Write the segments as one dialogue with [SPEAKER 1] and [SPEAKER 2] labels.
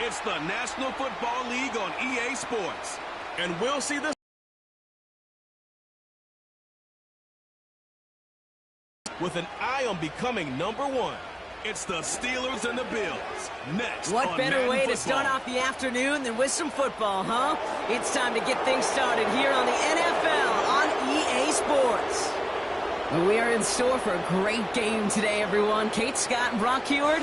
[SPEAKER 1] It's the National Football League on EA Sports. And we'll see this with an eye on becoming #1. It's the Steelers and the Bills. Next
[SPEAKER 2] What
[SPEAKER 1] on
[SPEAKER 2] better
[SPEAKER 1] Madden
[SPEAKER 2] way to
[SPEAKER 1] Football.
[SPEAKER 2] start off the afternoon than with some football, huh? It's time to get things started here on the NFL on EA Sports. Well, we are in store for a great game today, everyone. Kate, Scott, and Brock Heward,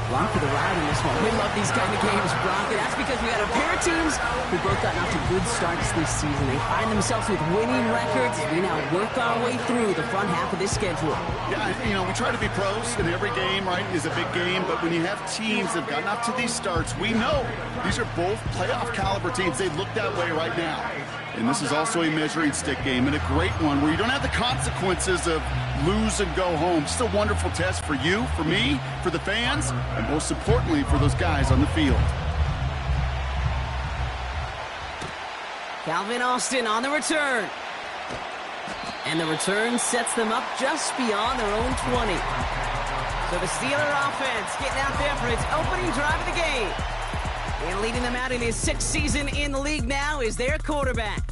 [SPEAKER 2] along for the ride in this one. We love these kind of games, Brock, and that's because we got a pair of teams who both gotten off to good starts this season. They find themselves with winning records. We now work our way through the front half of this schedule.
[SPEAKER 3] Yeah, we try to be pros, and every game, right, is a big game. But when you have teams that have gotten off to these starts, we know these are both playoff caliber teams. They look that way right now. And this is also a measuring stick game, and a great one where you don't have the consequences of lose and go home. Just a wonderful test for you, for me, for the fans, and most importantly, for those guys on the field.
[SPEAKER 2] Calvin Austin on the return. And the return sets them up just beyond their own 20. So the Steeler offense getting out there for its opening drive of the game. And leading them out in his 6th season in the league now is their quarterback.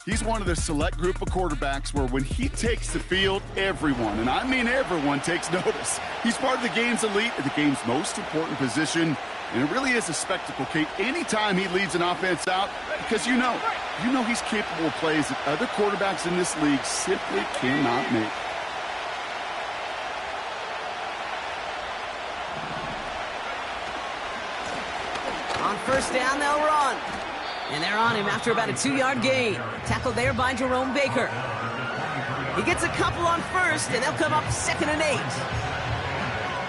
[SPEAKER 3] He's one of the select group of quarterbacks where when he takes the field, everyone, and I mean everyone, takes notice. He's part of the game's elite at the game's most important position, and it really is a spectacle, Kate, anytime he leads an offense out, because you know he's capable of plays that other quarterbacks in this league simply cannot make.
[SPEAKER 2] On first down, they'll run. And they're on him after about a 2-yard gain. Tackled there by Jerome Baker. He gets a couple on first, and they'll come up 2nd and 8.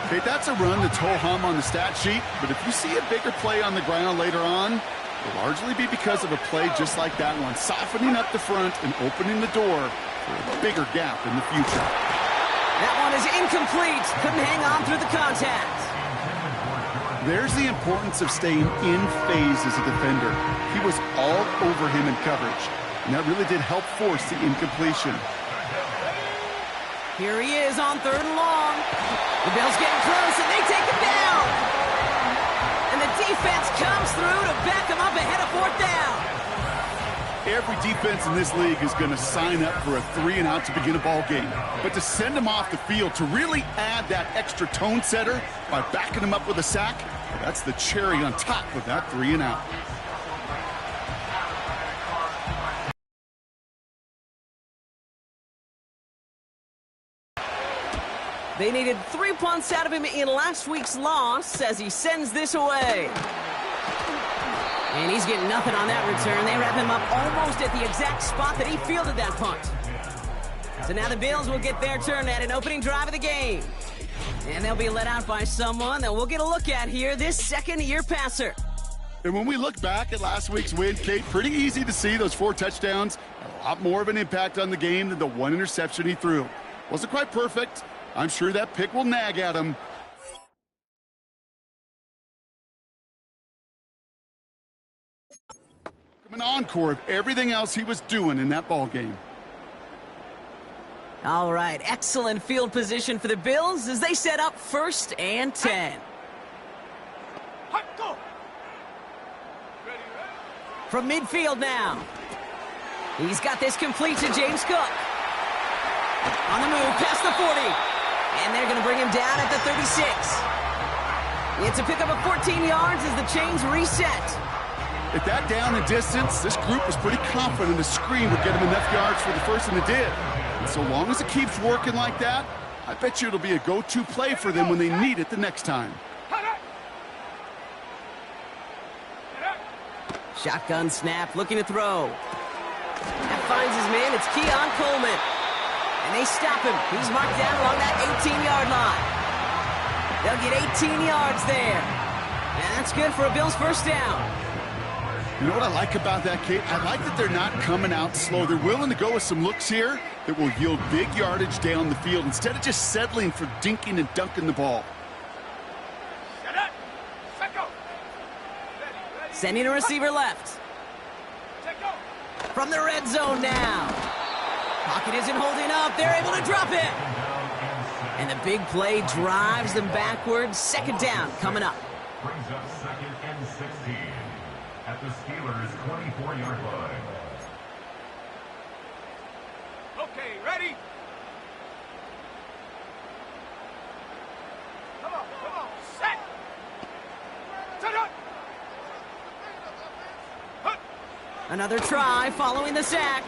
[SPEAKER 3] Okay, that's a run that's ho-hum on the stat sheet, but if you see a bigger play on the ground later on, it'll largely be because of a play just like that one, softening up the front and opening the door for a bigger gap in the future.
[SPEAKER 2] That one is incomplete. Couldn't hang on through the contact.
[SPEAKER 3] There's the importance of staying in phase as a defender. He was all over him in coverage, and that really did help force the incompletion.
[SPEAKER 2] Here he is on 3rd and long. The Bills getting close, and they take him down. And the defense comes through to back him up ahead of 4th down.
[SPEAKER 3] Every defense in this league is going to sign up for a 3-and-out to begin a ball game. But to send him off the field, to really add that extra tone setter by backing him up with a sack, that's the cherry on top of that 3-and-out.
[SPEAKER 2] They needed 3 punts out of him in last week's loss as he sends this away. And he's getting nothing on that return. They wrap him up almost at the exact spot that he fielded that punt. So now the Bills will get their turn at an opening drive of the game. And they'll be let out by someone that we'll get a look at here, this second-year passer.
[SPEAKER 3] And when we look back at last week's win, Kate, pretty easy to see those 4 touchdowns had a lot more of an impact on the game than the 1 interception he threw. Wasn't quite perfect. I'm sure that pick will nag at him. An encore of everything else he was doing in that ball game.
[SPEAKER 2] All right, excellent field position for the Bills as they set up 1st and 10. From midfield now. He's got this complete to James Cook. On the move, past the 40. And they're going to bring him down at the 36. It's a pickup of 14 yards as the chains reset.
[SPEAKER 3] At that down and distance, this group was pretty confident the screen would get him enough yards for the first, and it did. And so long as it keeps working like that, I bet you it'll be a go-to play for them when they need it the next time.
[SPEAKER 2] Shotgun snap, looking to throw. That finds his man. It's Keon Coleman. And they stop him. He's marked down along that 18-yard line. They'll get 18 yards there. And that's good for a Bills first down.
[SPEAKER 3] You know what I like about that, Kate? I like that they're not coming out slow. They're willing to go with some looks here that will yield big yardage down the field instead of just settling for dinking and dunking the ball.
[SPEAKER 2] Sending a receiver left. From the red zone now. Pocket isn't holding up. They're able to drop it. And the big play drives them backwards. 2nd down coming up.
[SPEAKER 4] Brings up 2nd and 16 at the Steelers' 24-yard line.
[SPEAKER 1] Okay, ready? Come on, set! Set up!
[SPEAKER 2] Another try following the sack.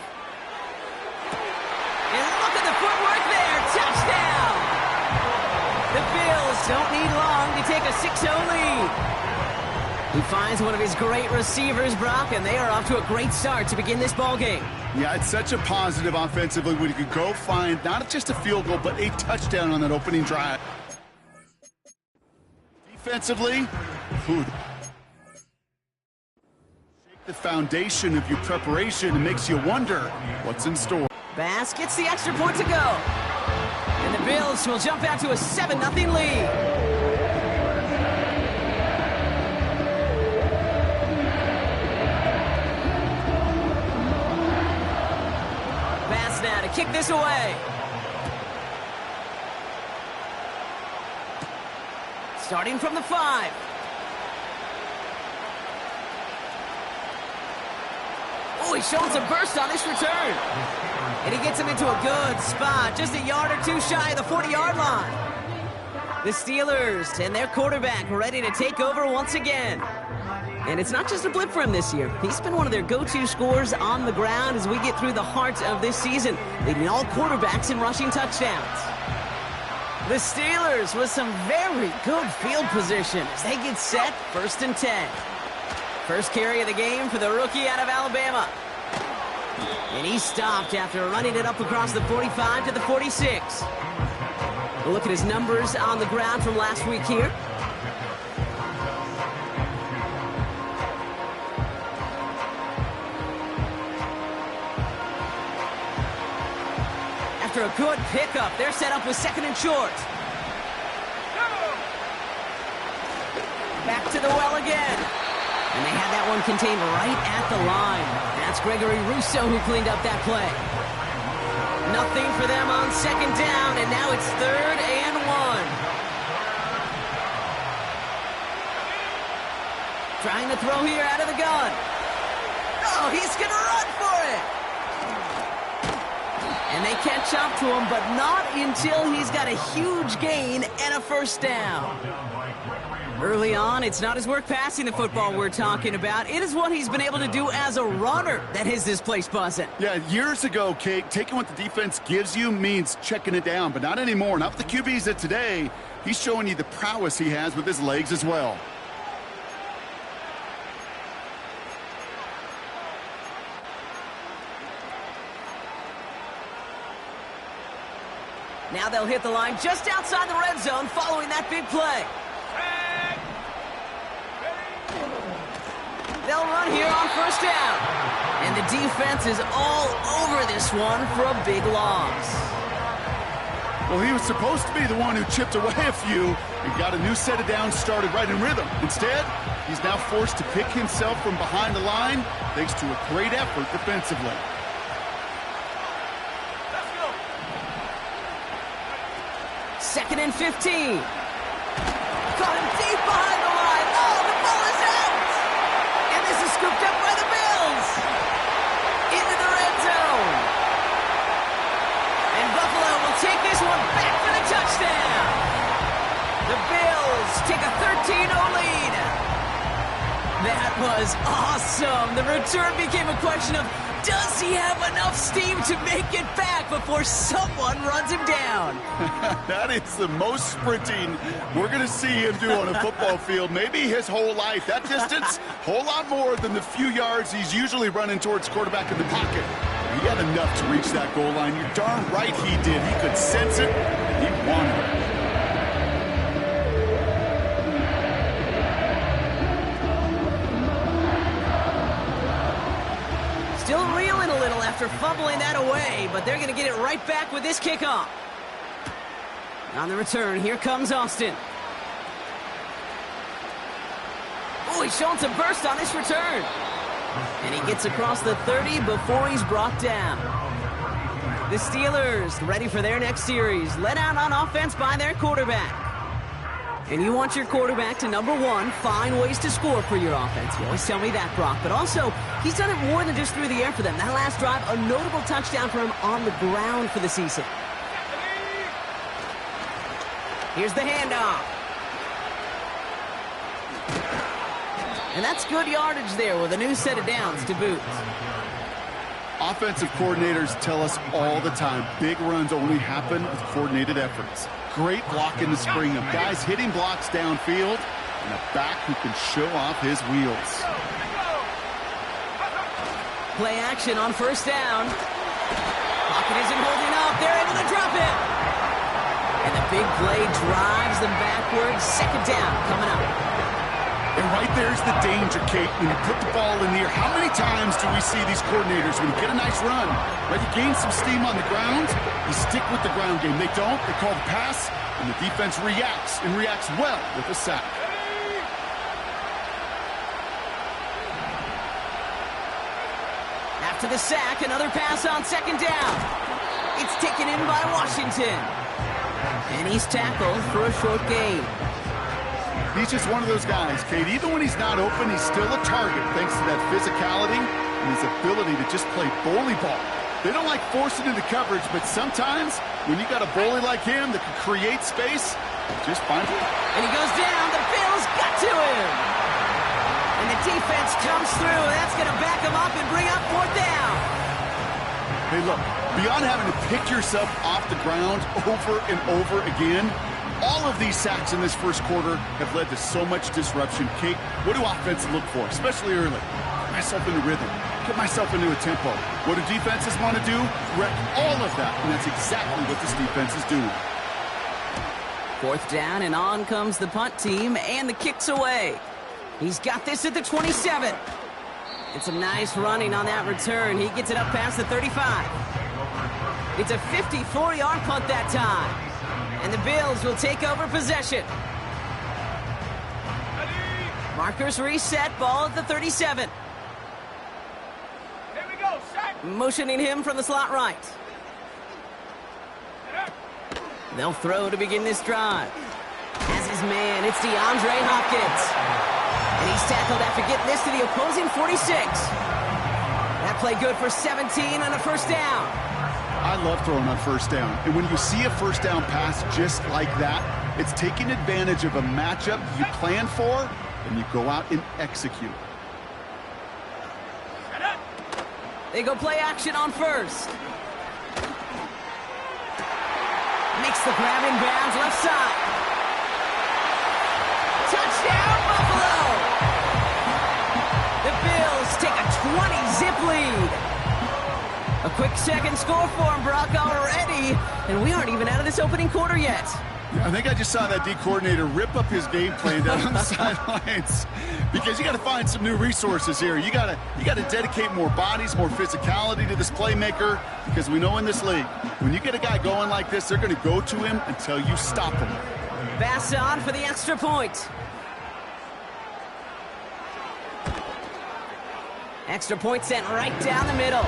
[SPEAKER 2] And look at the footwork there. Touchdown! The Bills don't need long to take a 6-0 lead. He finds one of his great receivers, Brock, and they are off to a great start to begin this ballgame.
[SPEAKER 3] Yeah, it's such a positive offensively when you can go find not just a field goal, but a touchdown on that opening drive. Defensively, the foundation of your preparation makes you wonder what's in store.
[SPEAKER 2] Bass gets the extra point to go. And the Bills will jump out to a 7-0 lead. Bass now to kick this away. Starting from the 5. Oh, he's showing some burst on this return. And he gets him into a good spot, just a yard or two shy of the 40-yard line. The Steelers and their quarterback ready to take over once again. And it's not just a blip for him this year. He's been one of their go-to scorers on the ground as we get through the heart of this season, leading all quarterbacks in rushing touchdowns. The Steelers with some very good field position as they get set, 1st and 10. First carry of the game for the rookie out of Alabama. And he stopped after running it up across the 45 to the 46. We'll look at his numbers on the ground from last week here. After a good pickup, they're set up with 2nd and short. Back to the well again. And they had that one contained right at the line. That's Gregory Rousseau who cleaned up that play. Nothing for them on 2nd down, and now it's 3rd and 1. Trying to throw here out of the gun. Oh, he's going to run for it. And they catch up to him, but not until he's got a huge gain and a 1st down. Early on, it's not his work passing the football we're talking about. It is what he's been able to do as a runner that has this place buzzing. Yeah,
[SPEAKER 3] years ago, Kate, taking what the defense gives you means checking it down, but not anymore. Not with the QBs of today. He's showing you the prowess he has with his legs as well.
[SPEAKER 2] Now they'll hit the line just outside the red zone following that big play. They'll run here on 1st down. And the defense is all over this one for a big loss.
[SPEAKER 3] Well, he was supposed to be the one who chipped away a few and got a new set of downs started right in rhythm. Instead, he's now forced to pick himself from behind the line thanks to a great effort defensively.
[SPEAKER 1] Let's go.
[SPEAKER 2] 2nd and 15. Caught him deep behind the line. Oh, the ball is out. And this is scooped up by the Bills. Into the red zone. And Buffalo will take this one back for the touchdown. The Bills take a 13-0 lead. That was awesome. The return became a question of, does he have enough steam to make it back before someone runs him down?
[SPEAKER 3] That is the most sprinting we're going to see him do on a football field. Maybe his whole life. That distance, whole lot more than the few yards he's usually running towards quarterback in the pocket. He had enough to reach that goal line. You're darn right he did. He could sense it, and he wanted it.
[SPEAKER 2] Still reeling a little after fumbling that away, but they're going to get it right back with this kickoff. On the return, here comes Austin. Oh, he's showing some burst on this return. And he gets across the 30 before he's brought down. The Steelers ready for their next series, led out on offense by their quarterback. And you want your quarterback to, number one, find ways to score for your offense. You always tell me that, Brock. But also, he's done it more than just through the air for them. That last drive, a notable touchdown for him on the ground for the season. Here's the handoff. And that's good yardage there with a new set of downs to boot.
[SPEAKER 3] Offensive coordinators tell us all the time, big runs only happen with coordinated efforts. Great block in the spring of guys hitting blocks downfield and a back who can show off his wheels.
[SPEAKER 2] Play action on first down. Pocket isn't holding up. They're able to drop it. And the big play drives them backwards. Second down coming up.
[SPEAKER 3] And right there's the danger, Kate, when you put the ball in the air. How many times do we see these coordinators, when you get a nice run, right, you gain some steam on the ground, you stick with the ground game. They don't, they call the pass, and the defense reacts, and reacts well with a sack.
[SPEAKER 2] After the sack, another pass on second down. It's taken in by Washington. And he's tackled for a short gain.
[SPEAKER 3] He's just one of those guys, Kate. Even when he's not open, he's still a target thanks to that physicality and his ability to just play bully ball. They don't like forcing into coverage, but sometimes when you got a bully like him that can create space, just find it.
[SPEAKER 2] And he goes down. The Bills got to him. And the defense comes through. That's going to back him up and bring up fourth down.
[SPEAKER 3] Hey, look, beyond having to pick yourself off the ground over and over again, all of these sacks in this first quarter have led to so much disruption. Kate, what do offense look for, especially early? Get myself into rhythm. Get myself into a tempo. What do defenses want to do? Wreck all of that, and that's exactly what this defense is doing.
[SPEAKER 2] Fourth down, and on comes the punt team, and the kick's away. He's got this at the 27. It's some nice running on that return. He gets it up past the 35. It's a 54-yard punt that time. And the Bills will take over possession. Markers reset, ball at the 37.
[SPEAKER 1] Here we go, set.
[SPEAKER 2] Motioning him from the slot right. They'll throw to begin this drive. As his man, it's DeAndre Hopkins. And he's tackled after getting this to the opposing 46. That play good for 17 on a first down.
[SPEAKER 3] I love throwing on first down. And when you see a first down pass just like that, it's taking advantage of a matchup you plan for, and you go out and execute.
[SPEAKER 2] They go play action on first. Makes the grab in bounds left side. Touchdown, Buffalo! The Bills take a 20-zip lead. A quick second score for him, Brock, already. And we aren't even out of this opening quarter yet.
[SPEAKER 3] I think I just saw that D coordinator rip up his game plan down on the sidelines, because you got to find some new resources here. You got to dedicate more bodies, more physicality to this playmaker, because we know in this league, when you get a guy going like this, they're going to go to him until you stop him.
[SPEAKER 2] Pass on for the extra point. Extra point sent right down the middle.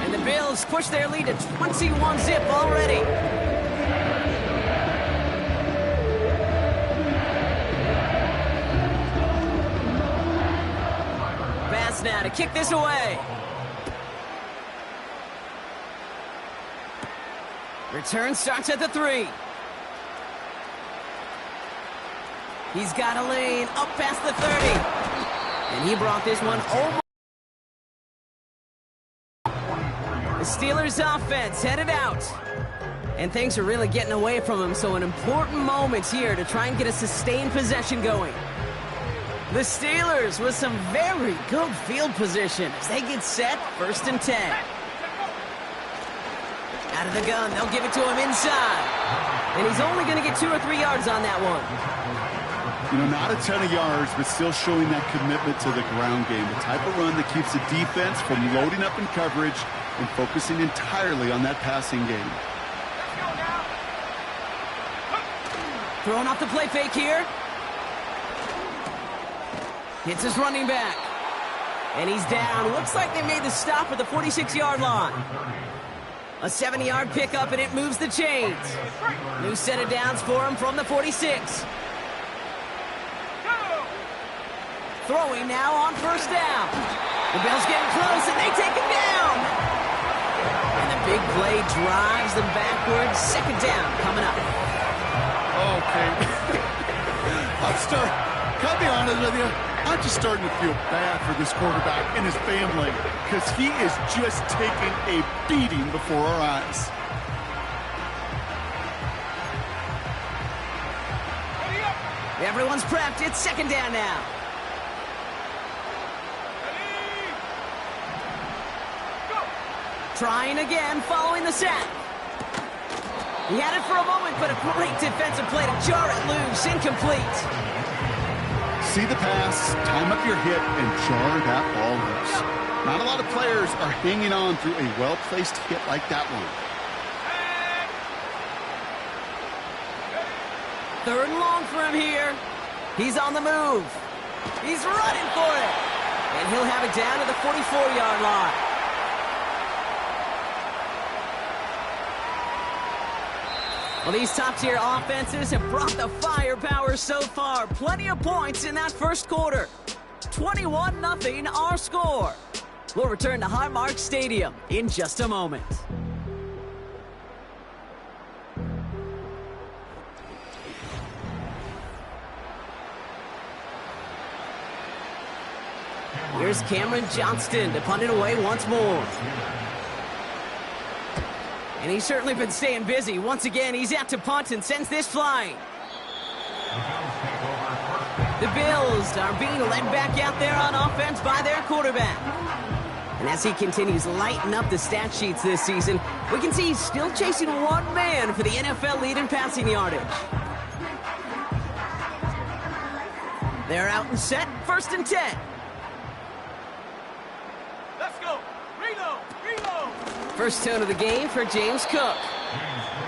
[SPEAKER 2] And the Bills push their lead to 21-zip already. Pass now to kick this away. Return starts at the 3. He's got a lane up past the 30. And he brought this one over. The Steelers offense headed out. And things are really getting away from him, so an important moment here to try and get a sustained possession going. The Steelers with some very good field position as they get set, 1st and 10. Out of the gun, they'll give it to him inside. And he's only going to get 2 or 3 yards on that one.
[SPEAKER 3] You know, not a ton of yards, but still showing that commitment to the ground game. The type of run that keeps the defense from loading up in coverage and focusing entirely on that passing game.
[SPEAKER 2] Throwing off the play fake here. Hits his running back. And he's down. Looks like they made the stop at the 46-yard line. A 70-yard pickup, and it moves the chains. New set of downs for him from the 46. Throwing now on first down. The Bills getting close, and they take him down. And the big play drives them backwards. Second down coming up.
[SPEAKER 3] Okay. Can I be honest with you? I'm just starting to feel bad for this quarterback and his family because he is just taking a beating before our eyes.
[SPEAKER 2] Everyone's prepped. It's second down now. Trying again, following the sack. He had it for a moment, but a great defensive play to jar it loose. Incomplete.
[SPEAKER 3] See the pass, time up your hit, and jar that ball loose. Not a lot of players are hanging on through a well-placed hit like that one.
[SPEAKER 2] Third and long for him here. He's on the move. He's running for it. And he'll have it down to the 44-yard line. Well, these top-tier offenses have brought the firepower so far. Plenty of points in that first quarter. 21-0 our score. We'll return to Highmark Stadium in just a moment. Here's Cameron Johnston to punt it away once more. And he's certainly been staying busy. Once again, he's out to punt and sends this flying. The Bills are being led back out there on offense by their quarterback. And as he continues lighting up the stat sheets this season, we can see he's still chasing one man for the NFL lead in passing yardage. They're out and set, 1st and 10.
[SPEAKER 1] Let's go. Reload.
[SPEAKER 2] First tone of the game for James Cook.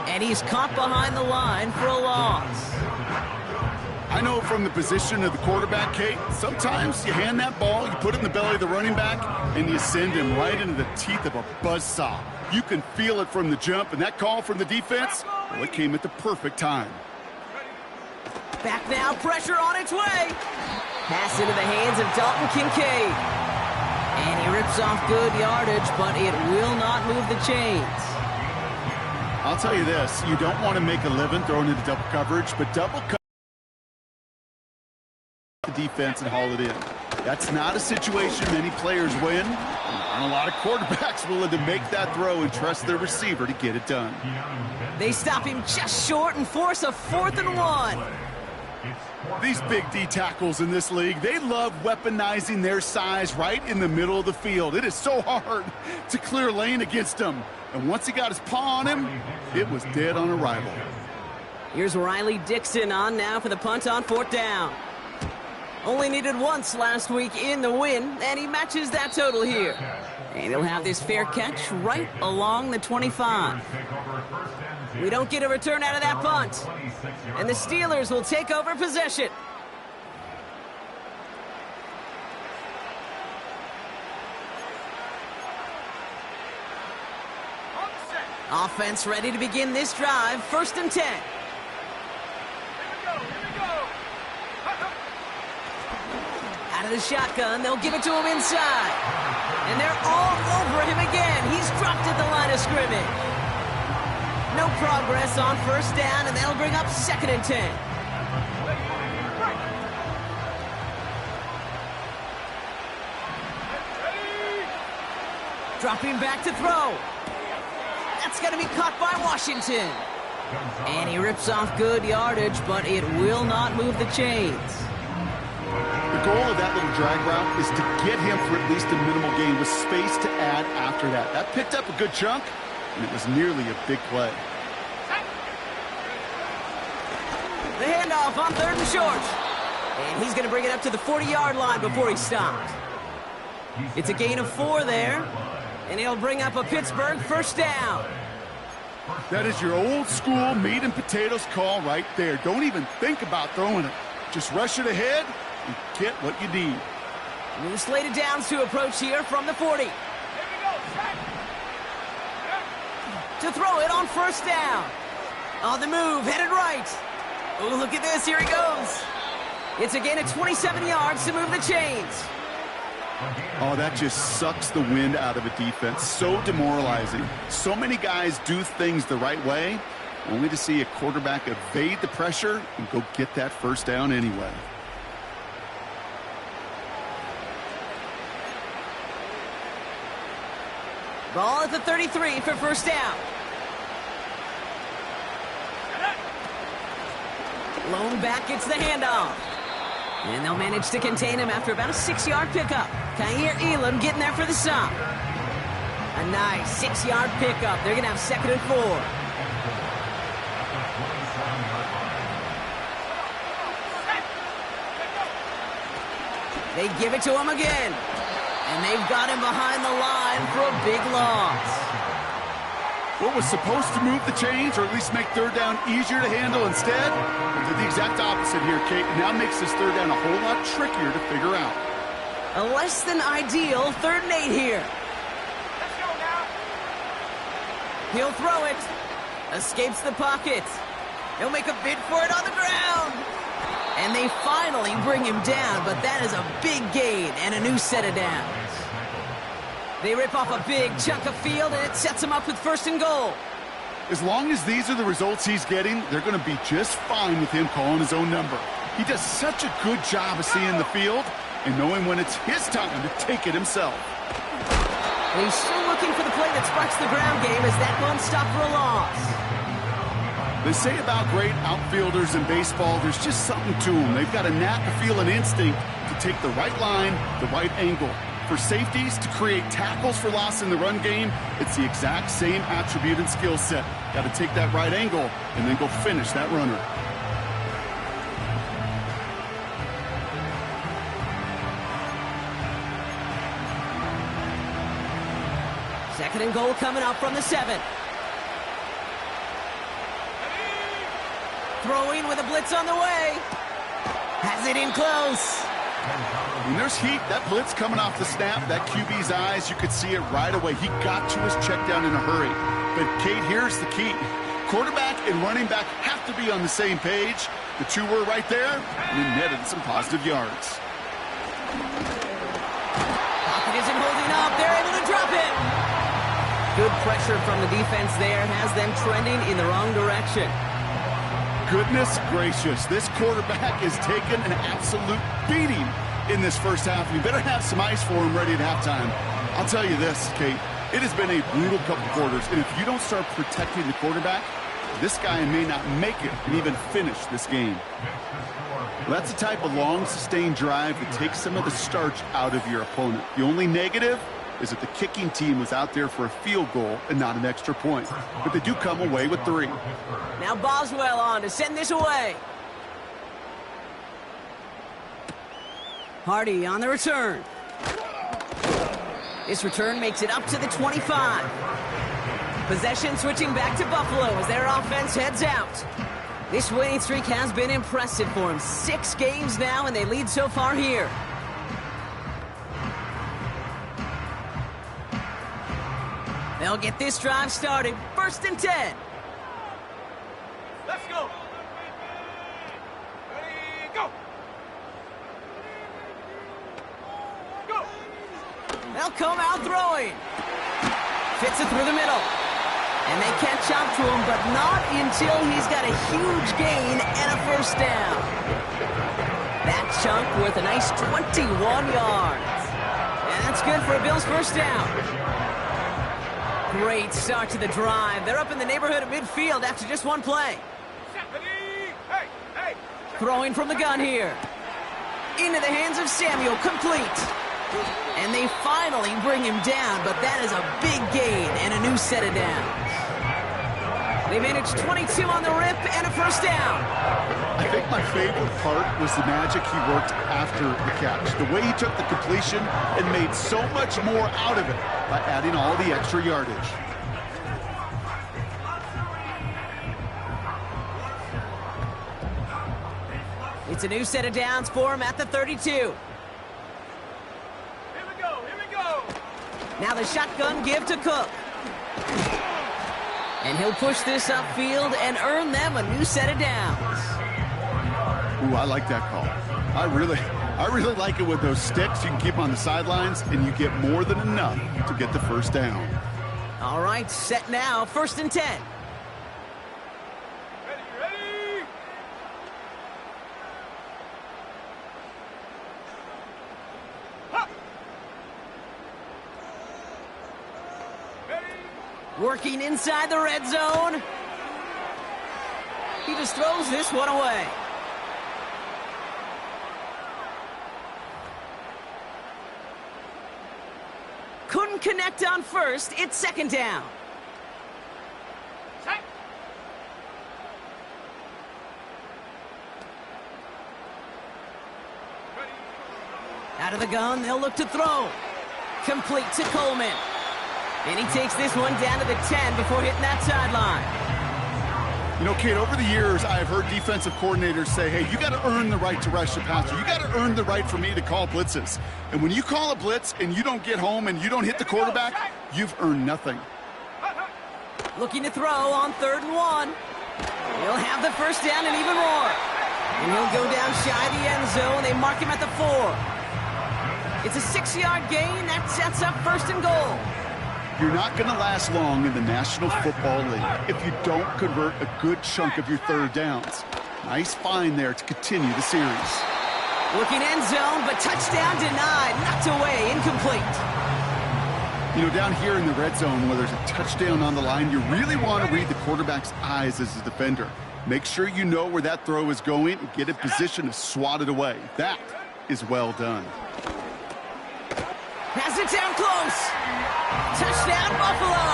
[SPEAKER 2] And he's caught behind the line for a loss.
[SPEAKER 3] I know from the position of the quarterback, Kate, sometimes you hand that ball, you put it in the belly of the running back, and you send him right into the teeth of a buzzsaw. You can feel it from the jump, and that call from the defense, well, it came at the perfect time.
[SPEAKER 2] Back now, pressure on its way. Pass into the hands of Dalton Kincaid. And he rips off good yardage, but it will not move the chains.
[SPEAKER 3] I'll tell you this, you don't want to make a living throwing into double coverage, but double coverage the defense and haul it in. That's not a situation many players win. There aren't a lot of quarterbacks willing to make that throw and trust their receiver to get it done.
[SPEAKER 2] They stop him just short and force a 4th and 1.
[SPEAKER 3] These big D tackles in this league, they love weaponizing their size right in the middle of the field. It is so hard to clear lane against them. And once he got his paw on him, it was dead on arrival.
[SPEAKER 2] Here's Riley Dixon on now for the punt on 4th down. Only needed once last week in the win, and he matches that total here. And he'll have this fair catch right along the 25. We don't get a return out of that punt. And the Steelers will take over possession. Offense ready to begin this drive. 1st and 10. Out of the shotgun, they'll give it to him inside. And they're all over him again. He's dropped at the line of scrimmage. No progress on 1st down, and they'll bring up 2nd and 10. Dropping back to throw. That's going to be caught by Washington. And he rips off good yardage, but it will not move the chains.
[SPEAKER 3] The goal of that little drag route is to get him for at least a minimal gain with space to add after that. That picked up a good chunk, and it was nearly a big play.
[SPEAKER 2] The handoff on 3rd and short. And he's going to bring it up to the 40-yard line before he stopped. It's a gain of 4 there. And he'll bring up a Pittsburgh 1st down.
[SPEAKER 3] That is your old school meat and potatoes call right there. Don't even think about throwing it. Just rush it ahead and get what you need.
[SPEAKER 2] New slated downs to approach here from the 40. To throw it on 1st down. On the move, headed right. Oh, look at this. Here he goes. It's a gain of 27 yards to move the chains.
[SPEAKER 3] Oh, that just sucks the wind out of a defense. So demoralizing. So many guys do things the right way, only to see a quarterback evade the pressure and go get that first down anyway.
[SPEAKER 2] Ball at the 33 for first down. Lone back gets the handoff. And they'll manage to contain him after about a 6-yard pickup. Kyer Elam getting there for the stop. A nice 6-yard pickup. They're going to have 2nd and 4. They give it to him again. And they've got him behind the line for a big loss.
[SPEAKER 3] What was supposed to move the chains, or at least make third down easier to handle instead, did the exact opposite here, Kate. Now makes this third down a whole lot trickier to figure out.
[SPEAKER 2] A less than ideal 3rd and 8 here.
[SPEAKER 5] Let's go now.
[SPEAKER 2] He'll throw it. Escapes the pocket. He'll make a bid for it on the ground. And they finally bring him down, but that is a big gain and a new set of downs. They rip off a big chunk of field, and it sets him up with 1st and goal.
[SPEAKER 3] As long as these are the results he's getting, they're going to be just fine with him calling his own number. He does such a good job of seeing the field and knowing when it's his time to take it himself.
[SPEAKER 2] And he's still looking for the play that sparks the ground game as that one stopped for a loss.
[SPEAKER 3] They say about great outfielders in baseball, there's just something to them. They've got a knack, a feel, an instinct to take the right line, the right angle. For safeties to create tackles for loss in the run game, it's the exact same attribute and skill set. Got to take that right angle and then go finish that runner.
[SPEAKER 2] Second and goal coming up from the 7. Throwing with a blitz on the way. Has it in close.
[SPEAKER 3] When there's heat, that blitz coming off the snap, that QB's eyes, you could see it right away. He got to his check down in a hurry. But, Kate, here's the key. Quarterback and running back have to be on the same page. The two were right there, and it netted some positive yards.
[SPEAKER 2] Pocket isn't holding up. They're able to drop it. Good pressure from the defense there has them trending in the wrong direction.
[SPEAKER 3] Goodness gracious, this quarterback is taking an absolute beating in this first half. You better have some ice for him ready at halftime. I'll tell you this, Kate, it has been a brutal couple quarters, and if you don't start protecting the quarterback, this guy may not make it and even finish this game. Well, that's the type of long, sustained drive that takes some of the starch out of your opponent. The only negative is that the kicking team was out there for a field goal and not an extra point. But they do come away with 3.
[SPEAKER 2] Now Boswell on to send this away. Hardy on the return. This return makes it up to the 25. Possession switching back to Buffalo as their offense heads out. This winning streak has been impressive for them. 6 games now, and they lead so far here. They'll get this drive started. 1st and 10.
[SPEAKER 5] Let's go. Ready, go. Go.
[SPEAKER 2] They'll come out throwing. Fits it through the middle. And they catch up to him, but not until he's got a huge gain and a first down. That chunk worth a nice 21 yards. And that's good for a Bills first down. Great start to the drive. They're up in the neighborhood of midfield after just one play.
[SPEAKER 5] Hey, hey.
[SPEAKER 2] Throwing from the gun here. Into the hands of Samuel, complete. And they finally bring him down, but that is a big gain and a new set of downs. They managed 22 on the rip and a first down.
[SPEAKER 3] I think my favorite part was the magic he worked after the catch. The way he took the completion and made so much more out of it by adding all the extra yardage.
[SPEAKER 2] It's a new set of downs for him at the 32.
[SPEAKER 5] Here we go, here we go.
[SPEAKER 2] Now the shotgun give to Cook. And he'll push this upfield and earn them a new set of downs.
[SPEAKER 3] Ooh, I like that call. I really like it with those sticks. You can keep them on the sidelines, and you get more than enough to get the first down.
[SPEAKER 2] All right, set now, 1st and 10.
[SPEAKER 5] Ready. Ha! Ready.
[SPEAKER 2] Working inside the red zone. He just throws this one away. Couldn't connect on 1st. It's 2nd down.
[SPEAKER 5] Set. Ready.
[SPEAKER 2] Out of the gun, they'll look to throw. Complete to Coleman. And he takes this one down to the 10 before hitting that sideline.
[SPEAKER 3] You know, Kate, over the years, I've heard defensive coordinators say, hey, you got to earn the right to rush the passer. You got to earn the right for me to call blitzes. And when you call a blitz and you don't get home and you don't hit the quarterback, you've earned nothing.
[SPEAKER 2] Looking to throw on 3rd and 1. He'll have the first down and even more. And he'll go down shy of the end zone. They mark him at the 4. It's a 6-yard gain. That sets up 1st and goal.
[SPEAKER 3] You're not going to last long in the National Football League if you don't convert a good chunk of your 3rd downs. Nice find there to continue the series.
[SPEAKER 2] Looking end zone, but touchdown denied. Knocked away, incomplete.
[SPEAKER 3] You know, down here in the red zone where there's a touchdown on the line, you really want to read the quarterback's eyes as a defender. Make sure you know where that throw is going and get in position to swat it away. That is well done.
[SPEAKER 2] Has it down close. Touchdown, Buffalo!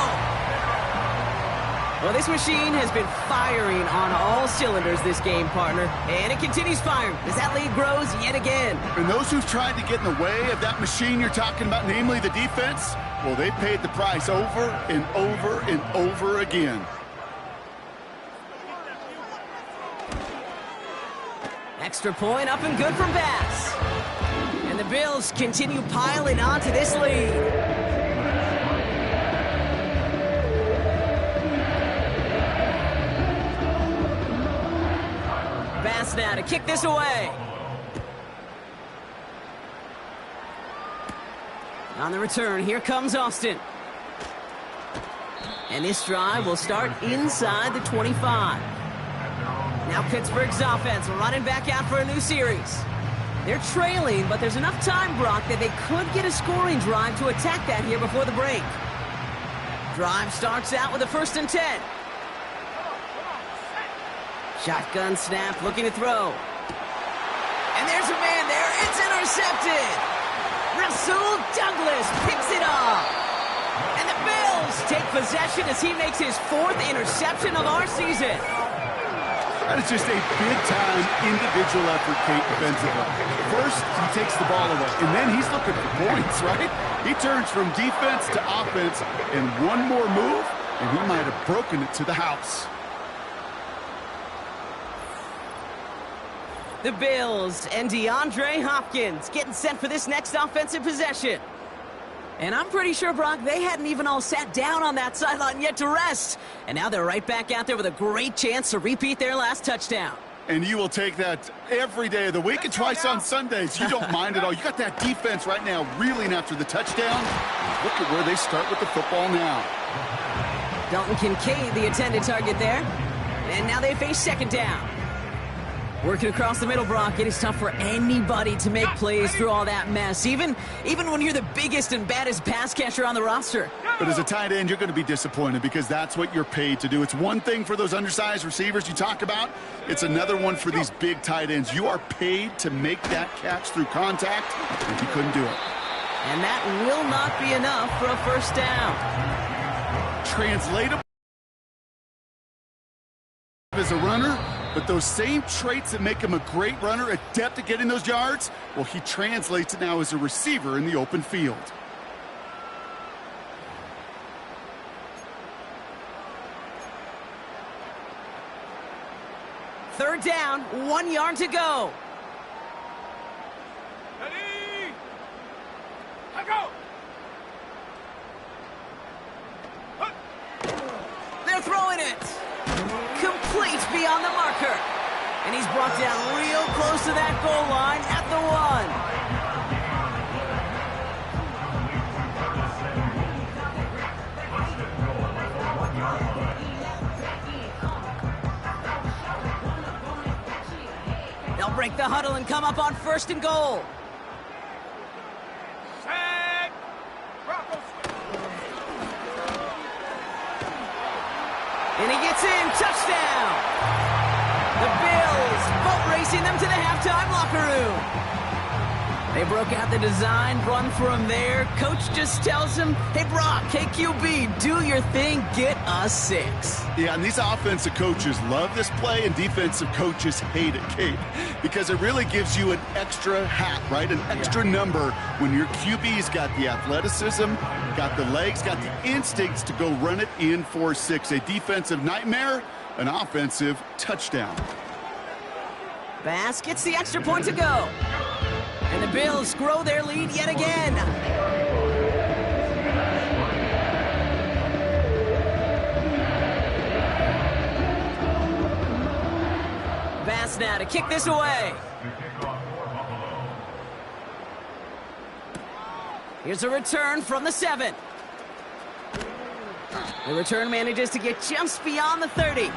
[SPEAKER 2] Well, this machine has been firing on all cylinders this game, partner. And it continues firing as that lead grows yet again.
[SPEAKER 3] And those who've tried to get in the way of that machine you're talking about, namely the defense, well, they paid the price over and over and over again.
[SPEAKER 2] Extra point up and good from Bass. And the Bills continue piling onto this lead. Bass now to kick this away. On the return, here comes Austin. And this drive will start inside the 25. Now Pittsburgh's offense running back out for a new series. They're trailing, but there's enough time, Brock, that they could get a scoring drive to attack that here before the break. Drive starts out with a 1st and 10. Shotgun snap, looking to throw. And there's a man there. It's intercepted. Rasul Douglas picks it up. And the Bills take possession as he makes his 4th interception of our season.
[SPEAKER 3] That is just a big-time individual effort, Kate, defensively. First, he takes the ball away, and then he's looking for points, right? He turns from defense to offense, and one more move, and he might have broken it to the house.
[SPEAKER 2] The Bills and DeAndre Hopkins getting set for this next offensive possession. And I'm pretty sure, Brock, they hadn't even all sat down on that sideline yet to rest. And now they're right back out there with a great chance to repeat their last touchdown.
[SPEAKER 3] And you will take that every day of the week and twice on Sundays. You don't mind at all. You got that defense right now reeling after the touchdown. Look at where they start with the football now.
[SPEAKER 2] Dalton Kincaid, the intended target there. And now they face 2nd down. Working across the middle, Brock, it is tough for anybody to make plays through all that mess, even when you're the biggest and baddest pass catcher on the roster.
[SPEAKER 3] But as a tight end, you're going to be disappointed because that's what you're paid to do. It's one thing for those undersized receivers you talk about. It's another one for these big tight ends. You are paid to make that catch through contact, and you couldn't do it.
[SPEAKER 2] And that will not be enough for a 1st down.
[SPEAKER 3] Translatable as a runner, but those same traits that make him a great runner, adept at getting those yards, well, he translates it now as a receiver in the open field.
[SPEAKER 2] Third down, 1 yard to go.
[SPEAKER 5] Ready. I go.
[SPEAKER 2] They're throwing it. Complete beyond the marker. And he's brought down real close to that goal line at the 1. They'll break the huddle and come up on 1st and goal.
[SPEAKER 5] Set. Bronco switch.
[SPEAKER 2] And he gets in. Touchdown. The Bills boat racing them to the halftime locker room. They broke out the design run from there. Coach just tells him, hey, Brock, hey, QB, do your thing, get us 6.
[SPEAKER 3] Yeah, and these offensive coaches love this play, and defensive coaches hate it, Kate, because it really gives you an extra hat, right? An extra number when your QB's got the athleticism, got the legs, got the instincts to go run it in for 6. A defensive nightmare, an offensive touchdown.
[SPEAKER 2] Bass gets the extra point to go. And the Bills grow their lead yet again. Bass now to kick this away. Here's a return from the 7. The return manages to get just beyond the 30.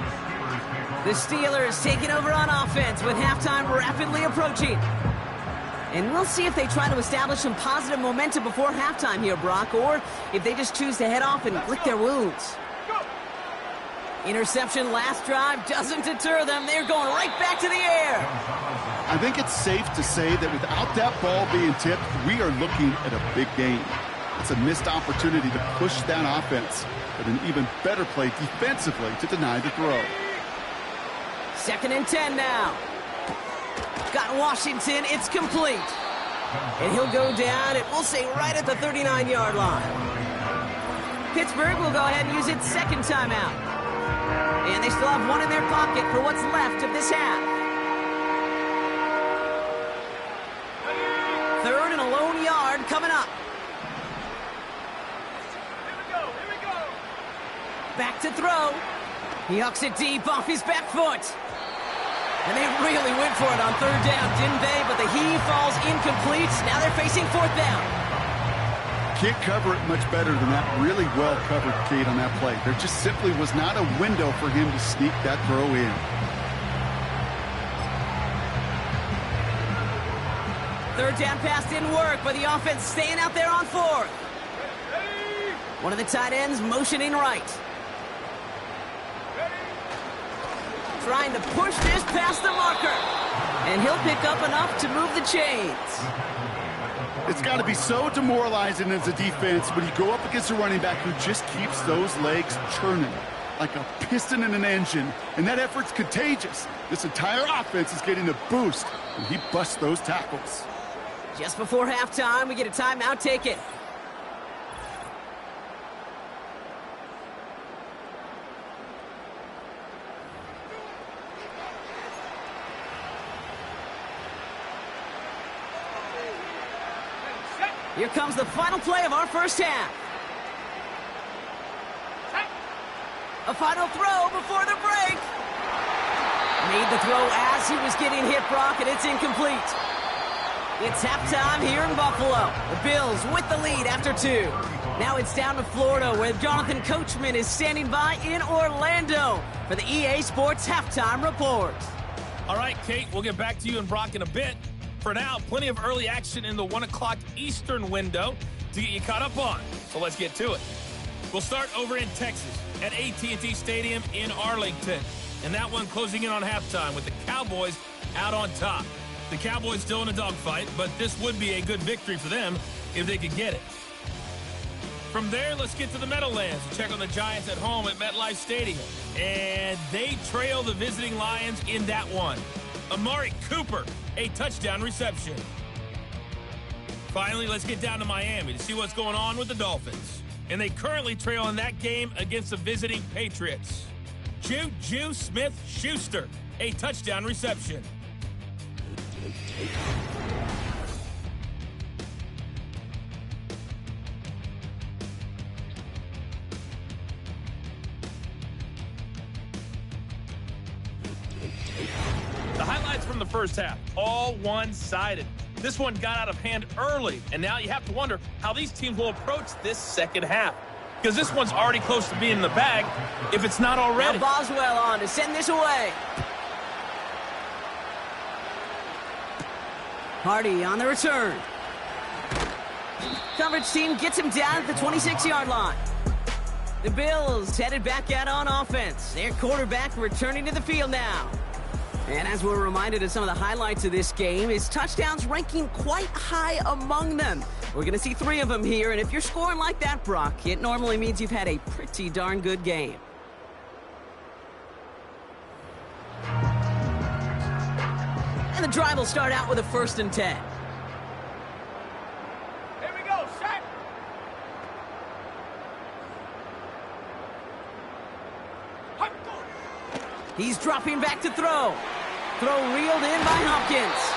[SPEAKER 2] The Steelers taking over on offense with halftime rapidly approaching. And we'll see if they try to establish some positive momentum before halftime here, Brock, or if they just choose to head off and lick their wounds. Interception last drive doesn't deter them. They're going right back to the air.
[SPEAKER 3] I think it's safe to say that without that ball being tipped, we are looking at a big game. It's a missed opportunity to push that offense, but an even better play defensively to deny the throw.
[SPEAKER 2] 2nd and 10 now. Got Washington, it's complete. And he'll go down, and we'll say right at the 39-yard line. Pittsburgh will go ahead and use its 2nd timeout. And they still have one in their pocket for what's left of this half. 3rd and a lone yard coming up.
[SPEAKER 5] Here we go.
[SPEAKER 2] Back to throw. He hucks it deep off his back foot. And they really went for it on 3rd down, didn't they? But the heave falls incomplete. Now they're facing 4th down.
[SPEAKER 3] Can't cover it much better than that. Really well covered, Kate, on that play. There just simply was not a window for him to sneak that throw in.
[SPEAKER 2] Third down pass didn't work, but the offense staying out there on 4th. One of the tight ends motioning right. Trying to push this past the marker. And he'll pick up enough to move the chains.
[SPEAKER 3] It's got to be so demoralizing as a defense when you go up against a running back who just keeps those legs churning like a piston in an engine. And that effort's contagious. This entire offense is getting a boost when he busts those tackles.
[SPEAKER 2] Just before halftime, we get a timeout taken. Here comes the final play of our first half. A final throw before the break. Made the throw as he was getting hit, Brock, and it's incomplete. It's halftime here in Buffalo. The Bills with the lead after 2. Now it's down to Florida, where Jonathan Coachman is standing by in Orlando for the EA Sports Halftime Report.
[SPEAKER 6] All right, Kate, we'll get back to you and Brock in a bit. For now, plenty of early action in the 1 o'clock Eastern window to get you caught up on. So let's get to it. We'll start over in Texas at AT&T Stadium in Arlington. And that one closing in on halftime with the Cowboys out on top. The Cowboys still in a dogfight, but this would be a good victory for them if they could get it. From there, let's get to the Meadowlands and check on the Giants at home at MetLife Stadium. And they trail the visiting Lions in that one. Amari Cooper, a touchdown reception. Finally, let's get down to Miami to see what's going on with the Dolphins. And they currently trail in that game against the visiting Patriots. Juju Smith-Schuster, a touchdown reception. The from the first half, all one-sided. This one got out of hand early, and now you have to wonder how these teams will approach this second half. Because this one's already close to being in the bag, if it's not already.
[SPEAKER 2] Now Boswell on to send this away. Hardy on the return. Coverage team gets him down at the 26-yard line. The Bills headed back out on offense. Their quarterback returning to the field now. And as we're reminded of some of the highlights of this game, his touchdowns ranking quite high among them. We're going to see 3 of them here, and if you're scoring like that, Brock, it normally means you've had a pretty darn good game. And the drive will start out with a 1st and 10.
[SPEAKER 5] Here we go, Shaq.
[SPEAKER 2] He's dropping back to throw. Throw reeled in by Hopkins.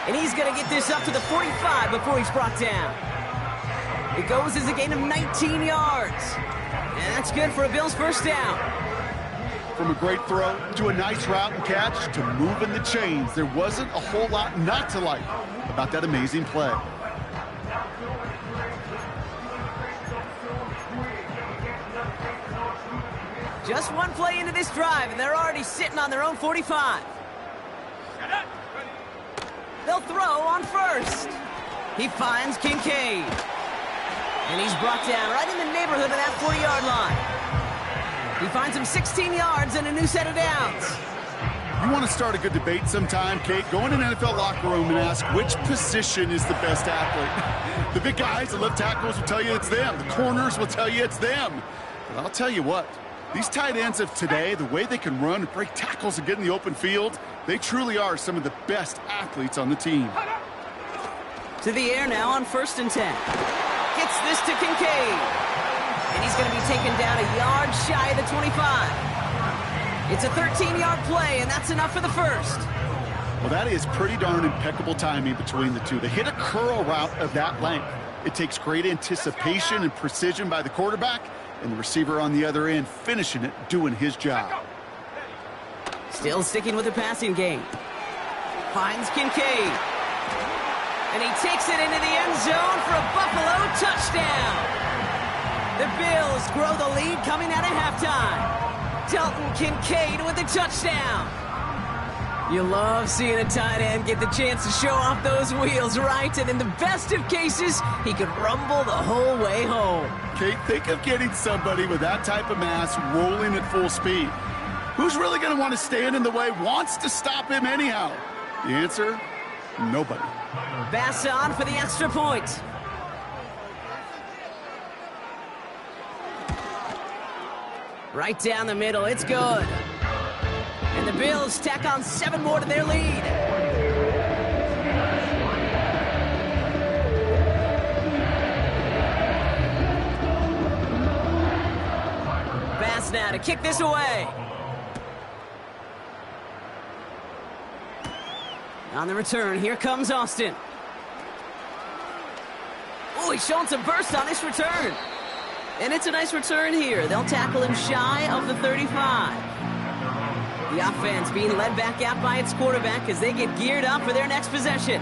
[SPEAKER 2] And he's going to get this up to the 45 before he's brought down. It goes as a gain of 19 yards. And that's good for a Bills first down.
[SPEAKER 3] From a great throw to a nice route and catch to moving the chains, there wasn't a whole lot not to like about that amazing play.
[SPEAKER 2] Just one play into this drive, and they're already sitting on their own 45. They'll throw on 1st. He finds Kincaid. And he's brought down right in the neighborhood of that 40-yard line. He finds him 16 yards and a new set of downs.
[SPEAKER 3] You want to start a good debate sometime, Kate? Go in an NFL locker room and ask which position is the best athlete. The big guys, the left tackles will tell you it's them. The corners will tell you it's them. But I'll tell you what, these tight ends of today, the way they can run and break tackles and get in the open field, they truly are some of the best athletes on the team.
[SPEAKER 2] To the air now on 1st and 10. Gets this to Kincaid. And he's going to be taken down a yard shy of the 25. It's a 13-yard play, and that's enough for the 1st.
[SPEAKER 3] Well, that is pretty darn impeccable timing between the two. They hit a curl route of that length. It takes great anticipation and precision by the quarterback, and the receiver on the other end finishing it, doing his job.
[SPEAKER 2] Still sticking with the passing game. Finds Kincaid. And he takes it into the end zone for a Buffalo touchdown. The Bills grow the lead coming out of halftime. Dalton Kincaid with a touchdown. You love seeing a tight end get the chance to show off those wheels, right? And in the best of cases, he could rumble the whole way home.
[SPEAKER 3] Kate, think of getting somebody with that type of mass rolling at full speed. Who's really going to want to stand in the way, wants to stop him anyhow? The answer, nobody.
[SPEAKER 2] Bass on for the extra point. Right down the middle, it's good. And the Bills tack on 7 more to their lead. Bass now to kick this away. On the return, here comes Austin. Oh, he's showing some burst on this return. And it's a nice return here. They'll tackle him shy of the 35. The offense being led back out by its quarterback as they get geared up for their next possession.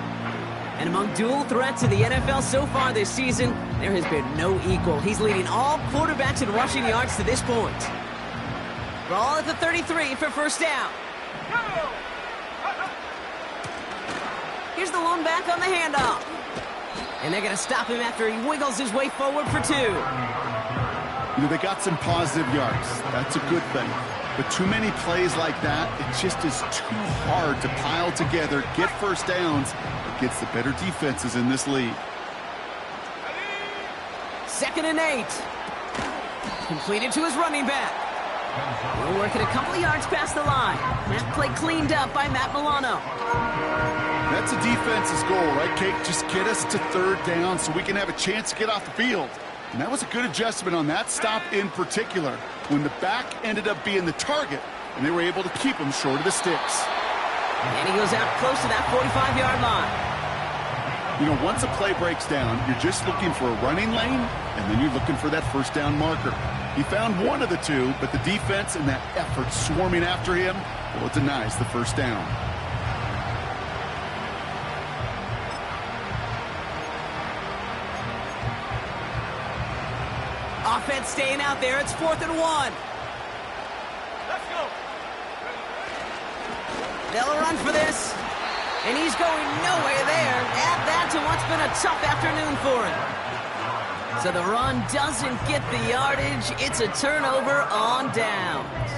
[SPEAKER 2] And among dual threats in the NFL so far this season, there has been no equal. He's leading all quarterbacks in rushing yards to this point. Ball at the 33 for first down. Here's the lone back on the handoff. And they're going to stop him after he wiggles his way forward for 2.
[SPEAKER 3] You know, they got some positive yards. That's a good thing. But too many plays like that, it just is too hard to pile together, get first downs against the better defenses in this league.
[SPEAKER 2] 2nd and 8. Completed to his running back. We're working a couple of yards past the line. That play cleaned up by Matt Milano.
[SPEAKER 3] That's a defense's goal, right, Kate? Just get us to 3rd down so we can have a chance to get off the field. And that was a good adjustment on that stop in particular, when the back ended up being the target, and they were able to keep him short of the sticks.
[SPEAKER 2] And he goes out close to that 45-yard line.
[SPEAKER 3] You know, once a play breaks down, you're just looking for a running lane, and then you're looking for that first down marker. He found one of the two, but the defense and that effort swarming after him, well, it denies the first down.
[SPEAKER 2] Offense staying out there. It's 4th and 1.
[SPEAKER 5] Let's go.
[SPEAKER 2] They'll run for this. And he's going nowhere there. Add that to what's been a tough afternoon for him. So the run doesn't get the yardage. It's a turnover on downs.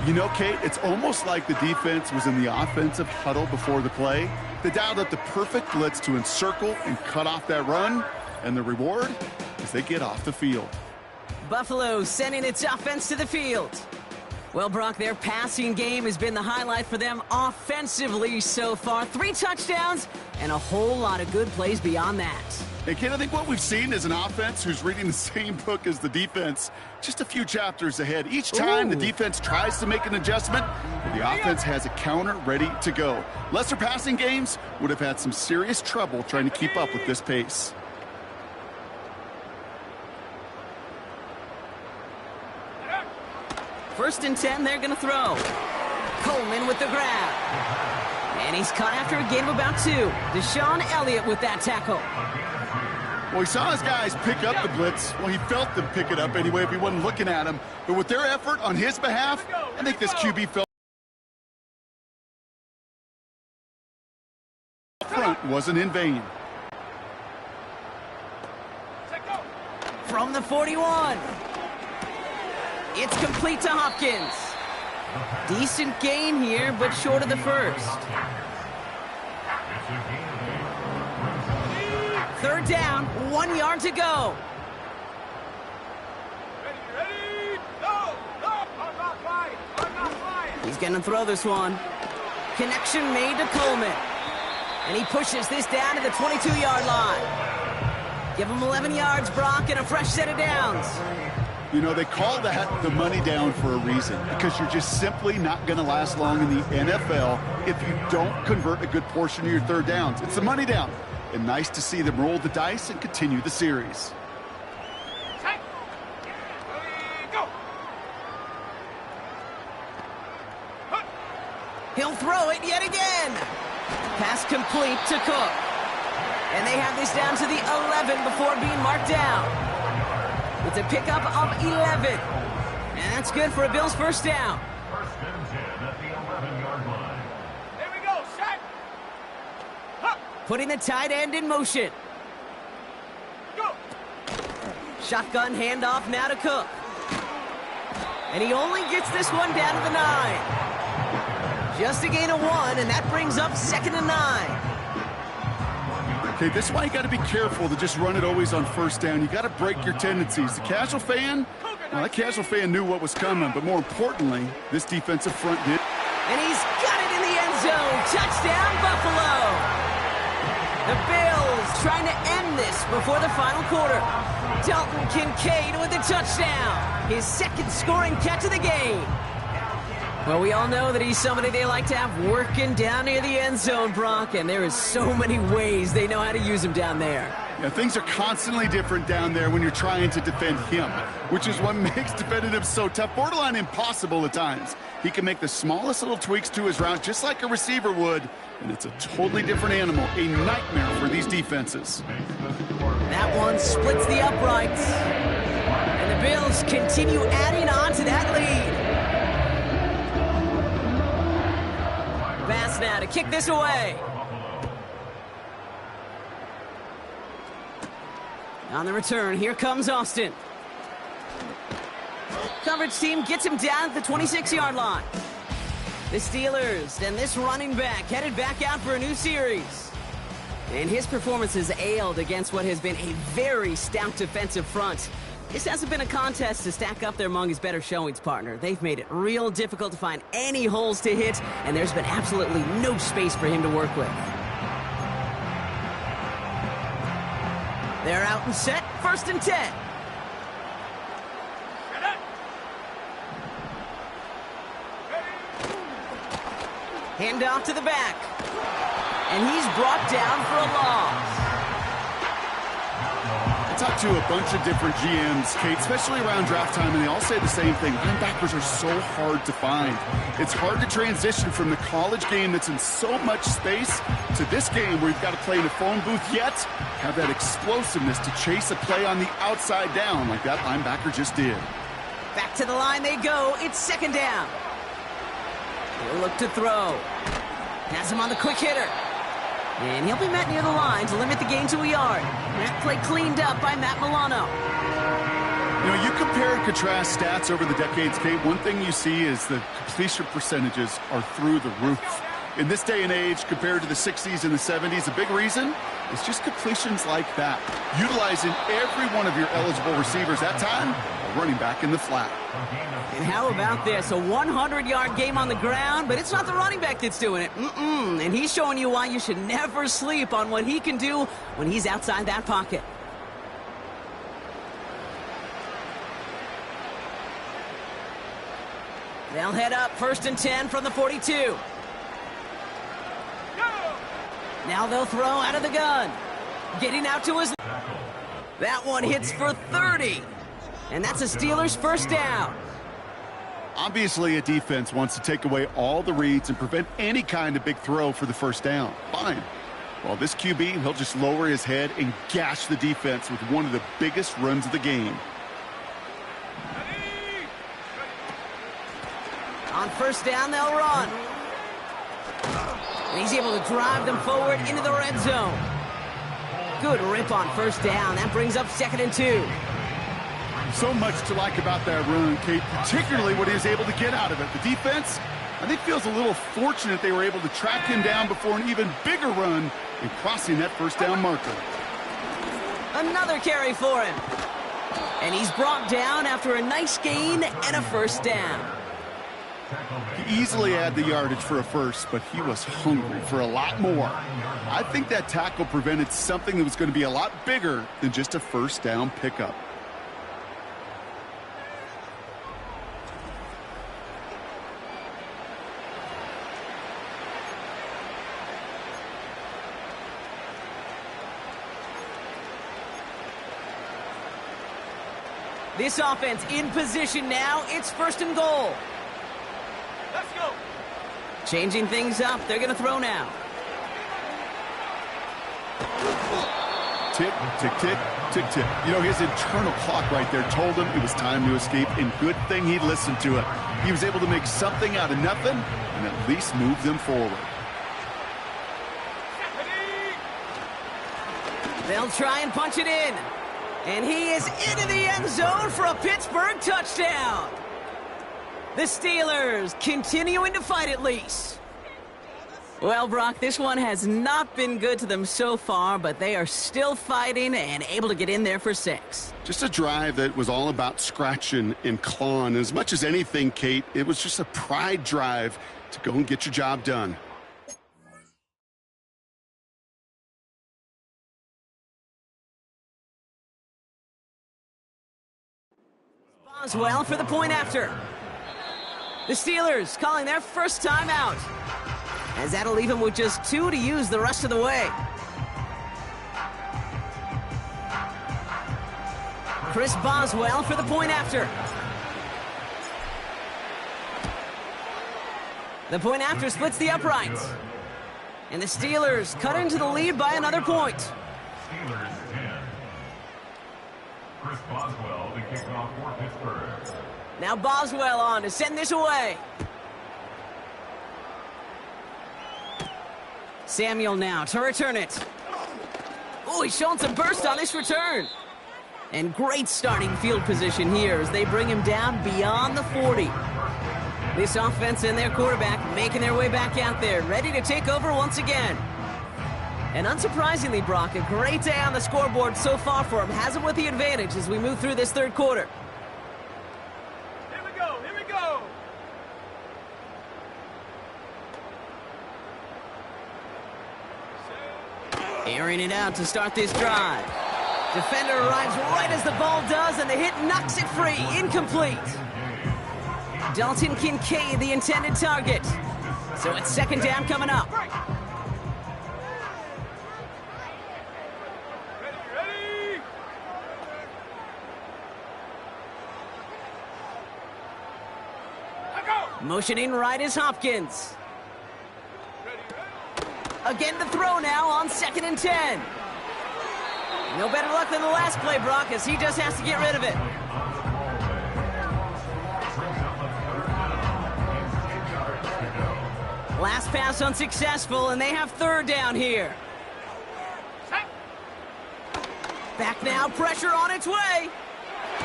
[SPEAKER 3] You know, Kate, it's almost like the defense was in the offensive huddle before the play. They dialed up the perfect blitz to encircle and cut off that run. And the reward is they get off the field.
[SPEAKER 2] Buffalo sending its offense to the field. Well, Brock, their passing game has been the highlight for them offensively so far. 3 touchdowns and a whole lot of good plays beyond that.
[SPEAKER 3] And Kate, I think what we've seen is an offense who's reading the same book as the defense, just a few chapters ahead. Each time the defense tries to make an adjustment, the offense has a counter ready to go. Lesser passing games would have had some serious trouble trying to keep up with this pace.
[SPEAKER 2] First and 10, they're going to throw. Coleman with the grab. And he's caught after a gain of about 2. Deshaun Elliott with that tackle.
[SPEAKER 3] Well, he saw his guys pick up the blitz. Well, he felt them pick it up anyway if he wasn't looking at him. But with their effort on his behalf, I think this QB felt front wasn't in vain.
[SPEAKER 2] From the 41. It's complete to Hopkins. Decent gain here, but short of the first. 3rd down, 1 yard to go.
[SPEAKER 5] Ready, go, go. I'm not flying.
[SPEAKER 2] He's going to throw this one. Connection made to Coleman. And he pushes this down to the 22-yard line. Give him 11 yards, Brock, and a fresh set of downs.
[SPEAKER 3] You know, they call that the money down for a reason, because you're just simply not going to last long in the NFL if you don't convert a good portion of your 3rd downs. It's the money down. And nice to see them roll the dice and continue the series.
[SPEAKER 5] Go.
[SPEAKER 2] He'll throw it yet again. Pass complete to Cook. And they have this down to the 11 before being marked down. It's a pickup of 11. And that's good for a Bills first down.
[SPEAKER 4] First and 10 at the 11-yard line.
[SPEAKER 5] There we go, set.
[SPEAKER 2] Putting the tight end in motion.
[SPEAKER 5] Go.
[SPEAKER 2] Shotgun handoff now to Cook. And he only gets this one down to the 9. Just a gain of 1, and that brings up 2nd and 9.
[SPEAKER 3] Okay, this is why you got to be careful to just run it always on 1st down. You got to break your tendencies. The casual fan, well, that casual fan knew what was coming, but more importantly, this defensive front did.
[SPEAKER 2] And he's got it in the end zone. Touchdown, Buffalo. The Bills trying to end this before the final quarter. Dalton Kincaid with a touchdown. His 2nd scoring catch of the game. Well, we all know that he's somebody they like to have working down near the end zone, Brock, and there is so many ways they know how to use him down there.
[SPEAKER 3] Yeah, things are constantly different down there when you're trying to defend him, which is what makes defending him so tough, borderline impossible at times. He can make the smallest little tweaks to his route just like a receiver would, and it's a totally different animal, a nightmare for these defenses.
[SPEAKER 2] That one splits the uprights, and the Bills continue adding on to that lead. Pass now to kick this away. On the return, here comes Austin. Coverage team gets him down at the 26-yard line. The Steelers and this running back headed back out for a new series. And his performance has ailed against what has been a very stout defensive front. This hasn't been a contest to stack up there among his better showings, partner. They've made it real difficult to find any holes to hit, and there's been absolutely no space for him to work with. They're out and set, 1st and 10. Hand off to the back. And he's brought down for a loss. A
[SPEAKER 3] talked to a bunch of different GMs, Kate, especially around draft time, and they all say the same thing. Linebackers are so hard to find. It's hard to transition from the college game that's in so much space to this game where you've got to play in a phone booth, yet have that explosiveness to chase a play on the outside down like that linebacker just did.
[SPEAKER 2] Back to the line they go. It's second down. He'll look to throw. Has him on the quick hitter. And he'll be met near the line to limit the gain to a yard. That play cleaned up by Matt Milano.
[SPEAKER 3] You know, you compare and contrast stats over the decades, Kate. One thing you see is the completion percentages are through the roof. In this day and age, compared to the 60s and the 70s, a big reason is just completions like that. Utilizing every one of your eligible receivers that time, running back in the flat.
[SPEAKER 2] And how about this? A 100-yard game on the ground, but it's not the running back that's doing it. And he's showing you why you should never sleep on what he can do when he's outside that pocket. They'll head up 1st and 10 from the 42. Now they'll throw out of the gun. Getting out to his... That one hits for 30. And that's a Steelers first down.
[SPEAKER 3] Obviously, a defense wants to take away all the reads and prevent any kind of big throw for the first down. Fine. Well, this QB, he'll just lower his head and gash the defense with one of the biggest runs of the game.
[SPEAKER 2] On first down, they'll run. And he's able to drive them forward into the red zone. Good rip on first down. That brings up 2nd and 2.
[SPEAKER 3] So much to like about that run, Kate, particularly what he was able to get out of it. The defense, I think, feels a little fortunate they were able to track him down before an even bigger run in crossing that first down marker.
[SPEAKER 2] Another carry for him. And he's brought down after a nice gain and a first down.
[SPEAKER 3] He easily had the yardage for a first, but he was hungry for a lot more. I think that tackle prevented something that was going to be a lot bigger than just a first down pickup.
[SPEAKER 2] This offense in position now. It's 1st and goal.
[SPEAKER 5] Let's go.
[SPEAKER 2] Changing things up. They're going to throw now.
[SPEAKER 3] Tick, tick, tick, tick, tick. You know, his internal clock right there told him it was time to escape, and good thing he listened to it. He was able to make something out of nothing and at least move them forward.
[SPEAKER 2] They'll try and punch it in. And he is into the end zone for a Pittsburgh touchdown. The Steelers continuing to fight at least. Well, Brock, this one has not been good to them so far, but they are still fighting and able to get in there for 6.
[SPEAKER 3] Just a drive that was all about scratching and clawing. As much as anything, Kate, it was just a pride drive to go and get your job done.
[SPEAKER 2] Boswell for the point after. The Steelers calling their first time out, as that'll leave him with just 2 to use the rest of the way. Chris Boswell for the point after. The point after splits the uprights. And the Steelers cut into the lead by another point.
[SPEAKER 4] Steelers 10. Chris Boswell, the kickoff for Pittsburgh.
[SPEAKER 2] Now Boswell on to send this away. Samuel now to return it. Oh, he's showing some burst on this return. And great starting field position here as they bring him down beyond the 40. This offense and their quarterback making their way back out there, ready to take over once again. And unsurprisingly, Brock, a great day on the scoreboard so far for him. Has him with the advantage as we move through this third quarter.
[SPEAKER 5] Here we go. Here we go.
[SPEAKER 2] Airing it out to start this drive. Defender arrives right as the ball does, and the hit knocks it free. Incomplete. Dalton Kincaid, the intended target. So it's second down coming up.
[SPEAKER 5] Ready.
[SPEAKER 2] Motioning right is Hopkins. Again to throw now on 2nd and 10. No better luck than the last play, Brock, as he just has to get rid of it. Last pass unsuccessful, and they have 3rd down here. Back now, pressure on its way.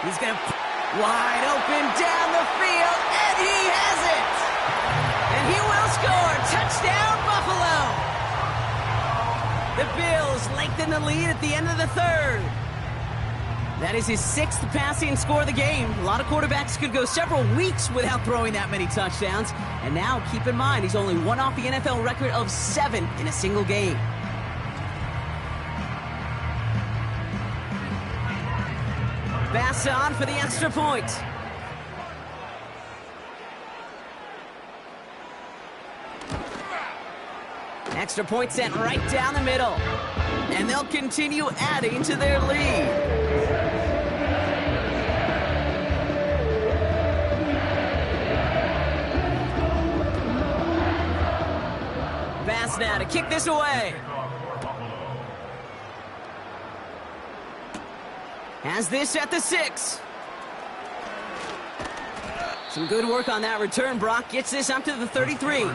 [SPEAKER 2] He's going to wide open down the field, and he has it. And he will score. Touchdown, Buffalo. The Bills lengthen the lead at the end of the 3rd. That is his 6th passing score of the game. A lot of quarterbacks could go several weeks without throwing that many touchdowns. And now, keep in mind, he's only one off the NFL record of 7 in a single game. Pass on for the extra point. Extra point sent right down the middle. And they'll continue adding to their lead. Pass now to kick this away. Has this at the 6. Some good work on that return. Brock gets this up to the 33.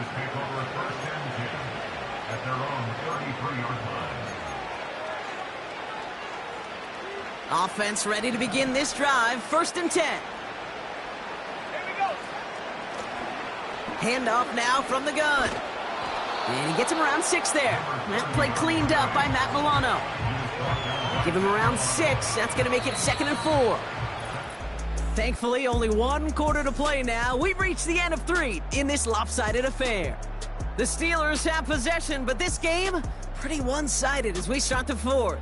[SPEAKER 2] Offense ready to begin this drive. 1st and 10. Handoff now from the gun. And he gets him around 6 there. That play cleaned up by Matt Milano. Give him around 6. That's going to make it 2nd and 4. Thankfully, only 1 quarter to play now. We've reached the end of 3 in this lopsided affair. The Steelers have possession, but this game, pretty one-sided as we start the 4th.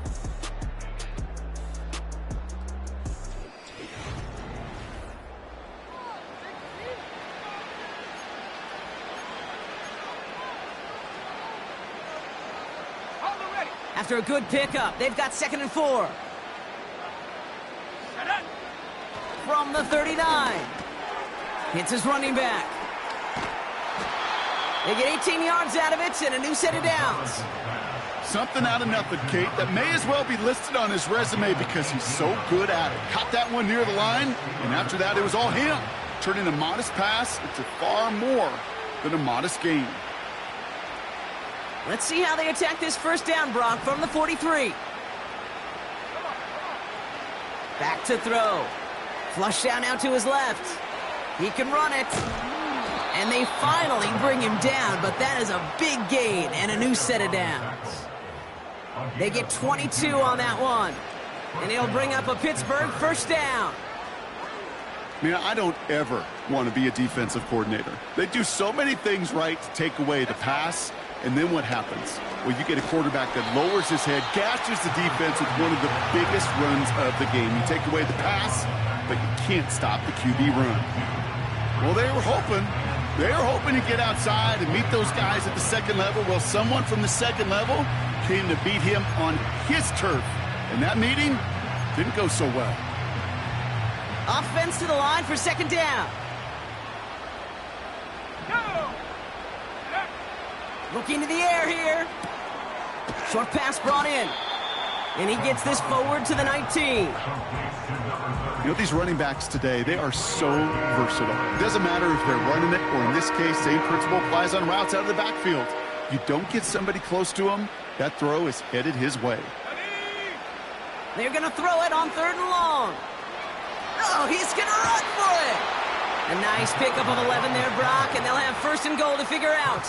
[SPEAKER 2] After a good pickup, they've got 2nd and 4. From the 39. Hits his running back. They get 18 yards out of it and a new set of downs.
[SPEAKER 3] Something out of nothing, Kate, that may as well be listed on his resume because he's so good at it. Caught that one near the line, and after that, it was all him. Turning a modest pass into far more than a modest gain.
[SPEAKER 2] Let's see how they attack this 1st down, Brock, from the 43. Back to throw. Flush down now to his left. He can run it. And they finally bring him down, but that is a big gain and a new set of downs. They get 22 on that one. And it'll bring up a Pittsburgh 1st down.
[SPEAKER 3] Man, I don't ever want to be a defensive coordinator. They do so many things right to take away the pass. And then what happens? Well, you get a quarterback that lowers his head, gashes the defense with one of the biggest runs of the game. You take away the pass, but you can't stop the QB run. Well, they were hoping to get outside and meet those guys at the 2nd level. Well, someone from the 2nd level came to beat him on his turf. And that meeting didn't go so well.
[SPEAKER 2] Offense to the line for 2nd down. Looking to the air here. Short pass brought in. And he gets this forward to the 19.
[SPEAKER 3] You know, these running backs today, they are so versatile. It doesn't matter if they're running it, or in this case, same principle applies on routes out of the backfield. You don't get somebody close to him, that throw is headed his way.
[SPEAKER 2] They're going to throw it on 3rd and long. Oh, he's going to run for it. A nice pickup of 11 there, Brock, and they'll have 1st and goal to figure out.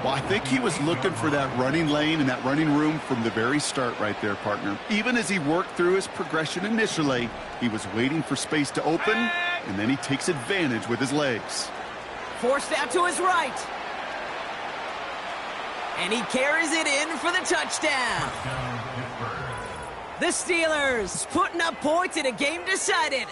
[SPEAKER 3] Well, I think he was looking for that running lane and that running room from the very start right there, partner. Even as he worked through his progression initially, he was waiting for space to open, and then he takes advantage with his legs.
[SPEAKER 2] Forced out to his right. And he carries it in for the touchdown. The Steelers putting up points in a game decided.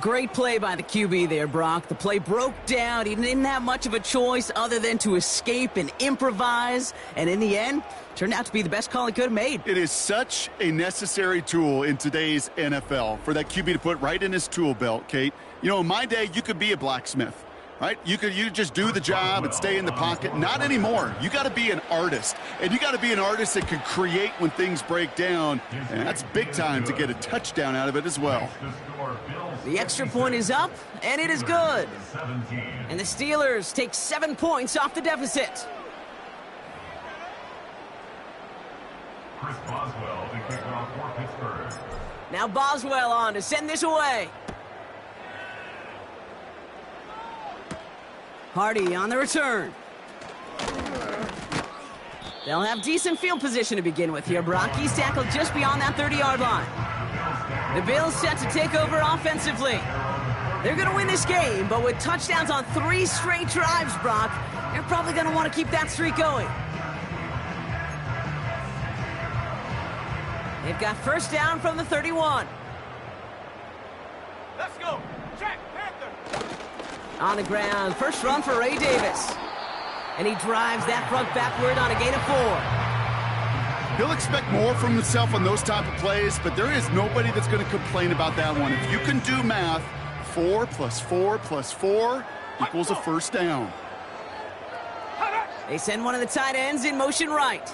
[SPEAKER 2] Great play by the QB there, Brock. The play broke down. He didn't have much of a choice other than to escape and improvise. And in the end, turned out to be the best call he could have made.
[SPEAKER 3] It is such a necessary tool in today's NFL for that QB to put right in his tool belt, Kate. You know, in my day, you could be a blacksmith. right? You just do the job and stay in the pocket. Not anymore. You got to be an artist, and you got to be an artist that can create when things break down, and that's big time to get a touchdown out of it as well.
[SPEAKER 2] The extra point is up, and it is good. And the Steelers take 7 points off the deficit.
[SPEAKER 4] Chris Boswell, the kickoff for Pittsburgh.
[SPEAKER 2] Now Boswell on to send this away. Hardy on the return. They'll have decent field position to begin with here. Brock, he's tackled just beyond that 30-yard line. The Bills set to take over offensively. They're going to win this game, but with touchdowns on 3 straight drives, Brock, they're probably going to want to keep that streak going. They've got first down from the 31.
[SPEAKER 5] Let's go. Check, Panther.
[SPEAKER 2] On the ground, first run for Ray Davis. And he drives that front backward on a gain of 4.
[SPEAKER 3] He'll expect more from himself on those type of plays, but there is nobody that's going to complain about that one. If you can do math, 4 + 4 + 4 equals a first down.
[SPEAKER 2] They send one of the tight ends in motion right.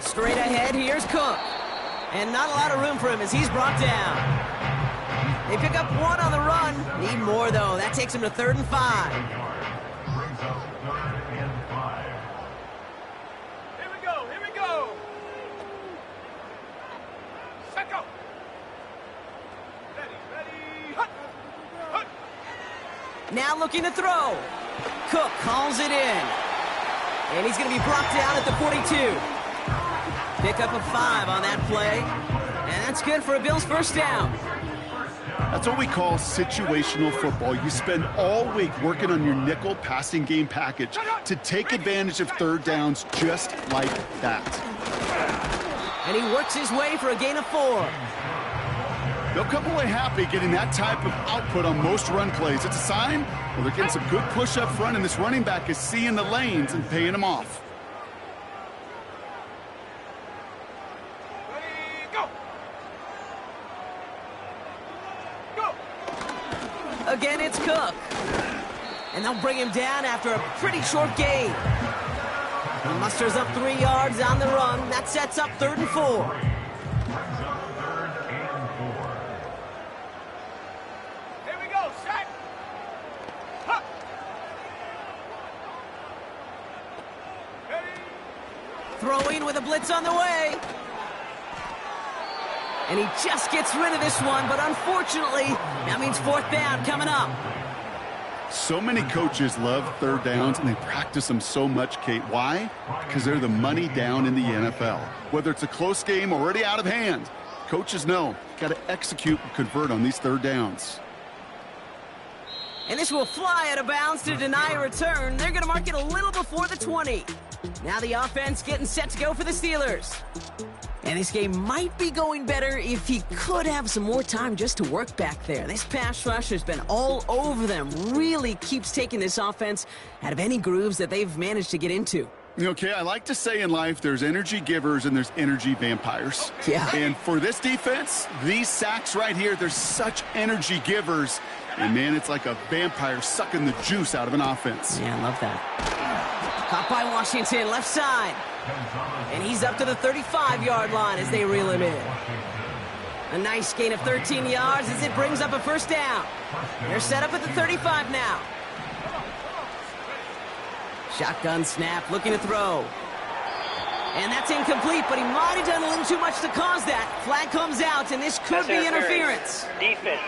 [SPEAKER 2] Straight ahead, here's Cook. And not a lot of room for him as he's brought down. They pick up 1 on the run. Need more, though. That takes him to 3rd and 5.
[SPEAKER 4] Brings up 3rd and 5.
[SPEAKER 5] Here we go, here we go. Set go. Ready. Hut. Hut.
[SPEAKER 2] Now looking to throw. Cook calls it in. And he's going to be brought down at the 42. Pick up a 5 on that play. And that's good for a Bills first down.
[SPEAKER 3] That's what we call situational football. You spend all week working on your nickel passing game package to take advantage of 3rd downs just like that.
[SPEAKER 2] And he works his way for a gain of 4.
[SPEAKER 3] They'll come away happy getting that type of output on most run plays. It's a sign, well, they're getting some good push up front, and this running back is seeing the lanes and paying them off.
[SPEAKER 2] Again, it's Cook. And they'll bring him down after a pretty short gain. He musters up 3 yards on the run. That sets up 3rd and 4.
[SPEAKER 5] Here we go, set. Hut. Ready.
[SPEAKER 2] Throwing with a blitz on the way. And he just gets rid of this one, but unfortunately, that means 4th down coming up.
[SPEAKER 3] So many coaches love 3rd downs, and they practice them so much, Kate. Why? Because they're the money down in the NFL. Whether it's a close game already out of hand, coaches know, got to execute and convert on these 3rd downs.
[SPEAKER 2] And this will fly out of bounds to deny a return. They're going to mark it a little before the 20. Now the offense getting set to go for the Steelers. And this game might be going better if he could have some more time just to work back there. This pass rush has been all over them. Really keeps taking this offense out of any grooves that they've managed to get into.
[SPEAKER 3] Okay, I like to say in life there's energy givers and there's energy vampires.
[SPEAKER 2] Yeah.
[SPEAKER 3] And for this defense, these sacks right here, they're such energy givers. And, man, it's like a vampire sucking the juice out of an offense.
[SPEAKER 2] Yeah, I love that. Caught by Washington, left side. And he's up to the 35-yard line as they reel him in. A nice gain of 13 yards as it brings up a first down. They're set up at the 35 now. Shotgun snap, looking to throw. And that's incomplete, but he might have done a little too much to cause that. Flag comes out, and this could be interference.
[SPEAKER 7] Defense.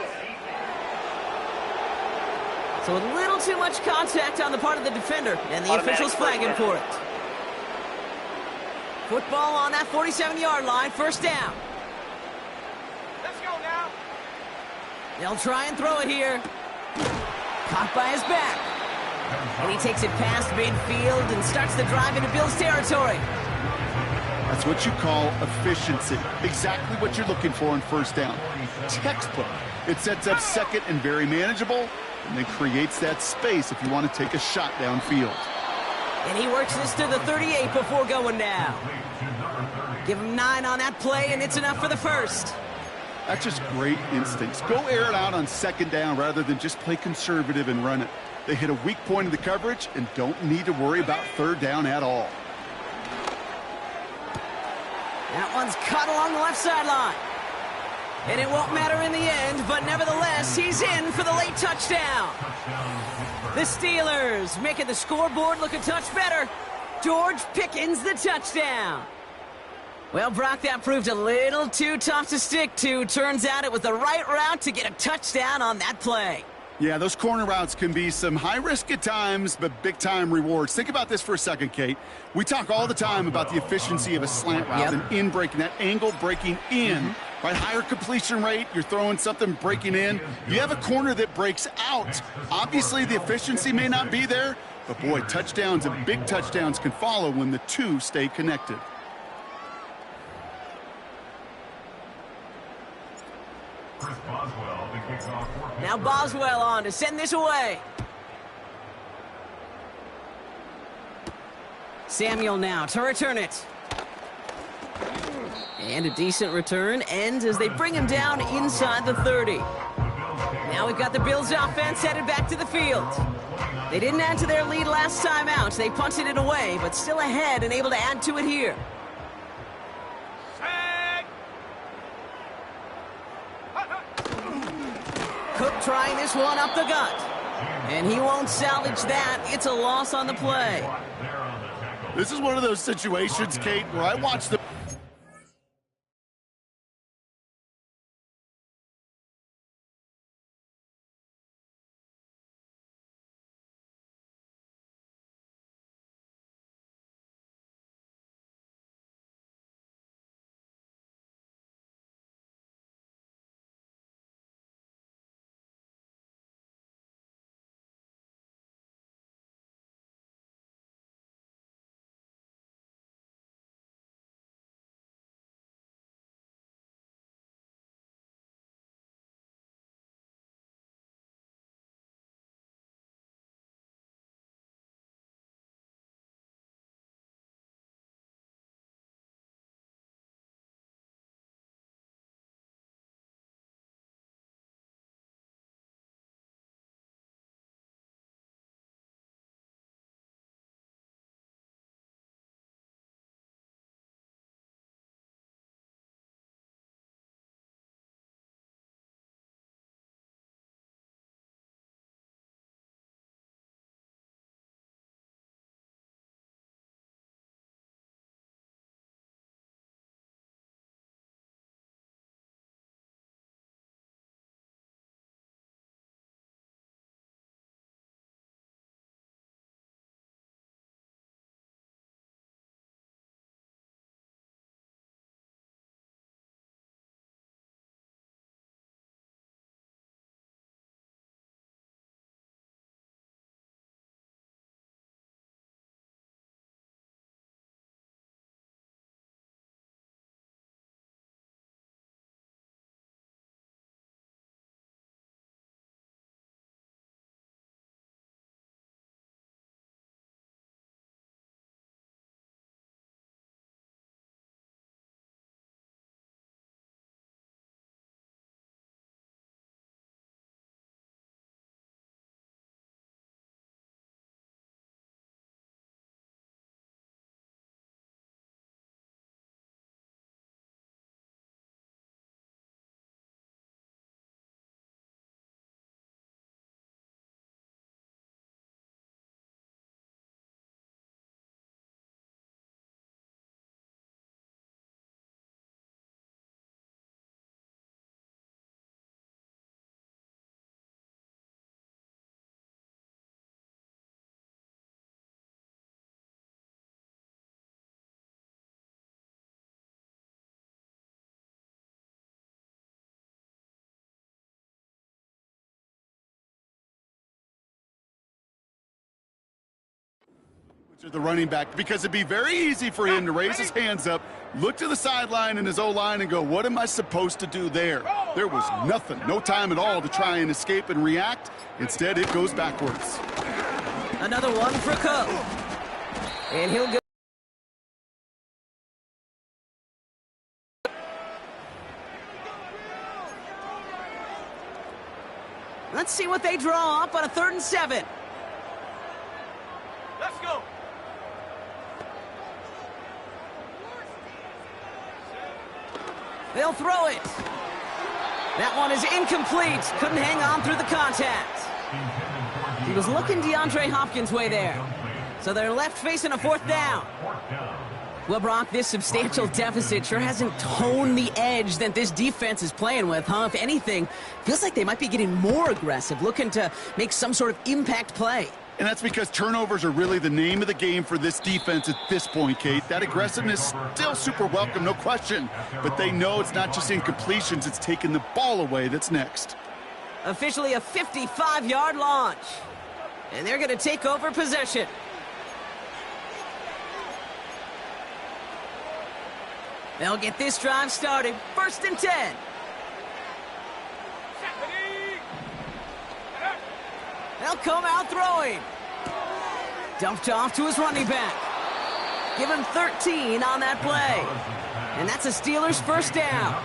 [SPEAKER 2] So a little too much contact on the part of the defender, and the officials flag him for it. Football on that 47-yard line, first down.
[SPEAKER 5] Let's go now.
[SPEAKER 2] They'll try and throw it here. Caught by his back. And he takes it past midfield and starts the drive into Bills territory.
[SPEAKER 3] That's what you call efficiency. Exactly what you're looking for on first down. Textbook. It sets up second and very manageable, and then creates that space if you want to take a shot downfield.
[SPEAKER 2] And he works this to the 38 before going down. Give him 9 on that play, and it's enough for the first.
[SPEAKER 3] That's just great instincts. Go air it out on second down rather than just play conservative and run it. They hit a weak point in the coverage and don't need to worry about third down at all.
[SPEAKER 2] That one's cut along the left sideline. And it won't matter in the end, but nevertheless, he's in for the late touchdown. The Steelers making the scoreboard look a touch better. George Pickens, the touchdown. Well, Brock, that proved a little too tough to stick to. Turns out it was the right route to get a touchdown on that play.
[SPEAKER 3] Yeah, those corner routes can be some high risk at times, but big-time rewards. Think about this for a second, Kate. We talk all the time about the efficiency of a slant route and in breaking, that angle breaking in. Right, higher completion rate, you're throwing something breaking in. You have a corner that breaks out. Obviously, the efficiency may not be there, but boy, touchdowns and big touchdowns can follow when the two stay connected.
[SPEAKER 2] Now Boswell on to send this away. Samuel now to return it. And a decent return ends as they bring him down inside the 30. Now we've got the Bills offense headed back to the field. They didn't add to their lead last time out. They punted it away, but still ahead and able to add to it here. Cook trying this one up the gut. And he won't salvage that. It's a loss on the play.
[SPEAKER 3] This is one of those situations, Kate, where I watch the... the running back, because it'd be very easy for him to raise his hands up, look to the sideline in his O-line and go, what am I supposed to do there? There was nothing, no time at all to try and escape and react. Instead, it goes backwards.
[SPEAKER 2] Another one for Cook. And he'll go. Let's see what they draw up on a 3rd and 7.
[SPEAKER 5] Let's go.
[SPEAKER 2] They'll throw it. That one is incomplete. Couldn't hang on through the contact. He was looking DeAndre Hopkins' way there. So they're left facing a 4th down. Well, Brock, this substantial deficit sure hasn't toned the edge that this defense is playing with, huh? If anything, feels like they might be getting more aggressive, looking to make some sort of impact play.
[SPEAKER 3] And that's because turnovers are really the name of the game for this defense at this point, Kate. That aggressiveness still super welcome, no question. But they know it's not just incompletions, it's taking the ball away that's next.
[SPEAKER 2] Officially a 55-yard launch. And they're going to take over possession. They'll get this drive started. 1st and 10. They'll come out throwing. Dumped off to his running back. Give him 13 on that play. And that's a Steelers 1st down.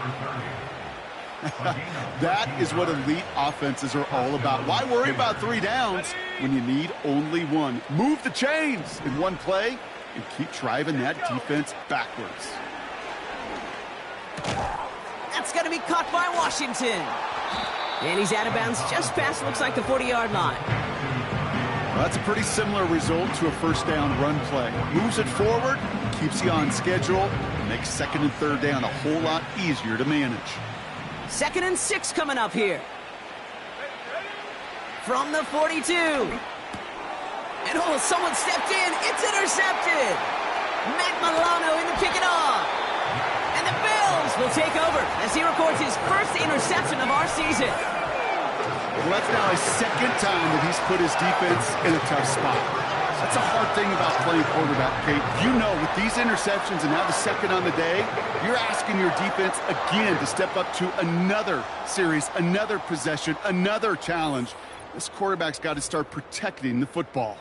[SPEAKER 3] That is what elite offenses are all about. Why worry about 3 downs when you need only 1? Move the chains in 1 play and keep driving that defense backwards.
[SPEAKER 2] That's going to be caught by Washington. And he's out of bounds just past, looks like, the 40-yard line.
[SPEAKER 3] Well, that's a pretty similar result to a 1st down run play. Moves it forward, keeps you on schedule, and makes 2nd and 3rd down a whole lot easier to manage.
[SPEAKER 2] 2nd and 6 coming up here. From the 42. And oh, someone stepped in. It's intercepted. Matt Milano in to pick it off. And the Bills will take over as he records his 1st interception of our season.
[SPEAKER 3] Well, that's now his 2nd time that he's put his defense in a tough spot. That's a hard thing about playing quarterback, Kate. You know, with these interceptions and now the 2nd on the day, you're asking your defense again to step up to another series, another possession, another challenge. This quarterback's got to start protecting the football.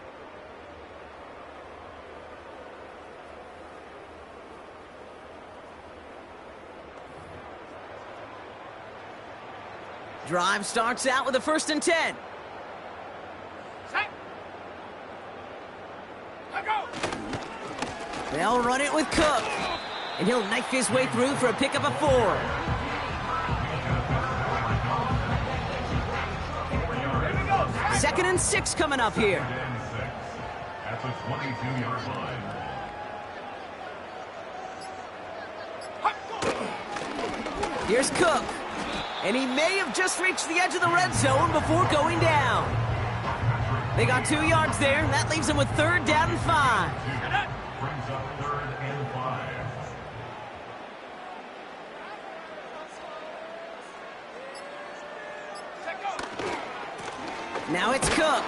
[SPEAKER 2] Drive starts out with a 1st and 10. They'll run it with Cook. And he'll knife his way through for a pickup of 4. Second and 6 coming up here.
[SPEAKER 4] At the 22-yard line.
[SPEAKER 2] Here's Cook. And he may have just reached the edge of the red zone before going down. They got 2 yards there, and that leaves them with 3rd down and 5.
[SPEAKER 4] Brings up 3rd and 5.
[SPEAKER 2] Now it's Cook.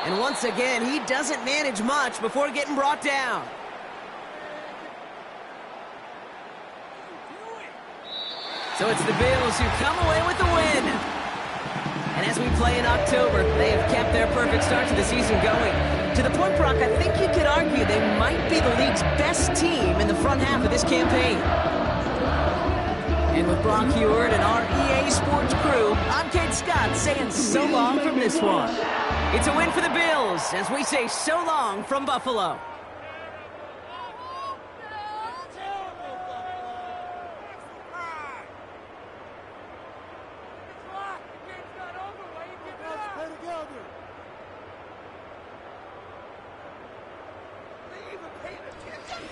[SPEAKER 2] And once again, he doesn't manage much before getting brought down. So it's the Bills who come away with the win. And as we play in October, they have kept their perfect start to the season going. To the point, Brock, I think you could argue they might be the league's best team in the front half of this campaign. And with Brock Heward and our EA Sports crew, I'm Kate Scott saying so long from this one. It's a win for the Bills as we say so long from Buffalo.
[SPEAKER 5] Leave and pay attention.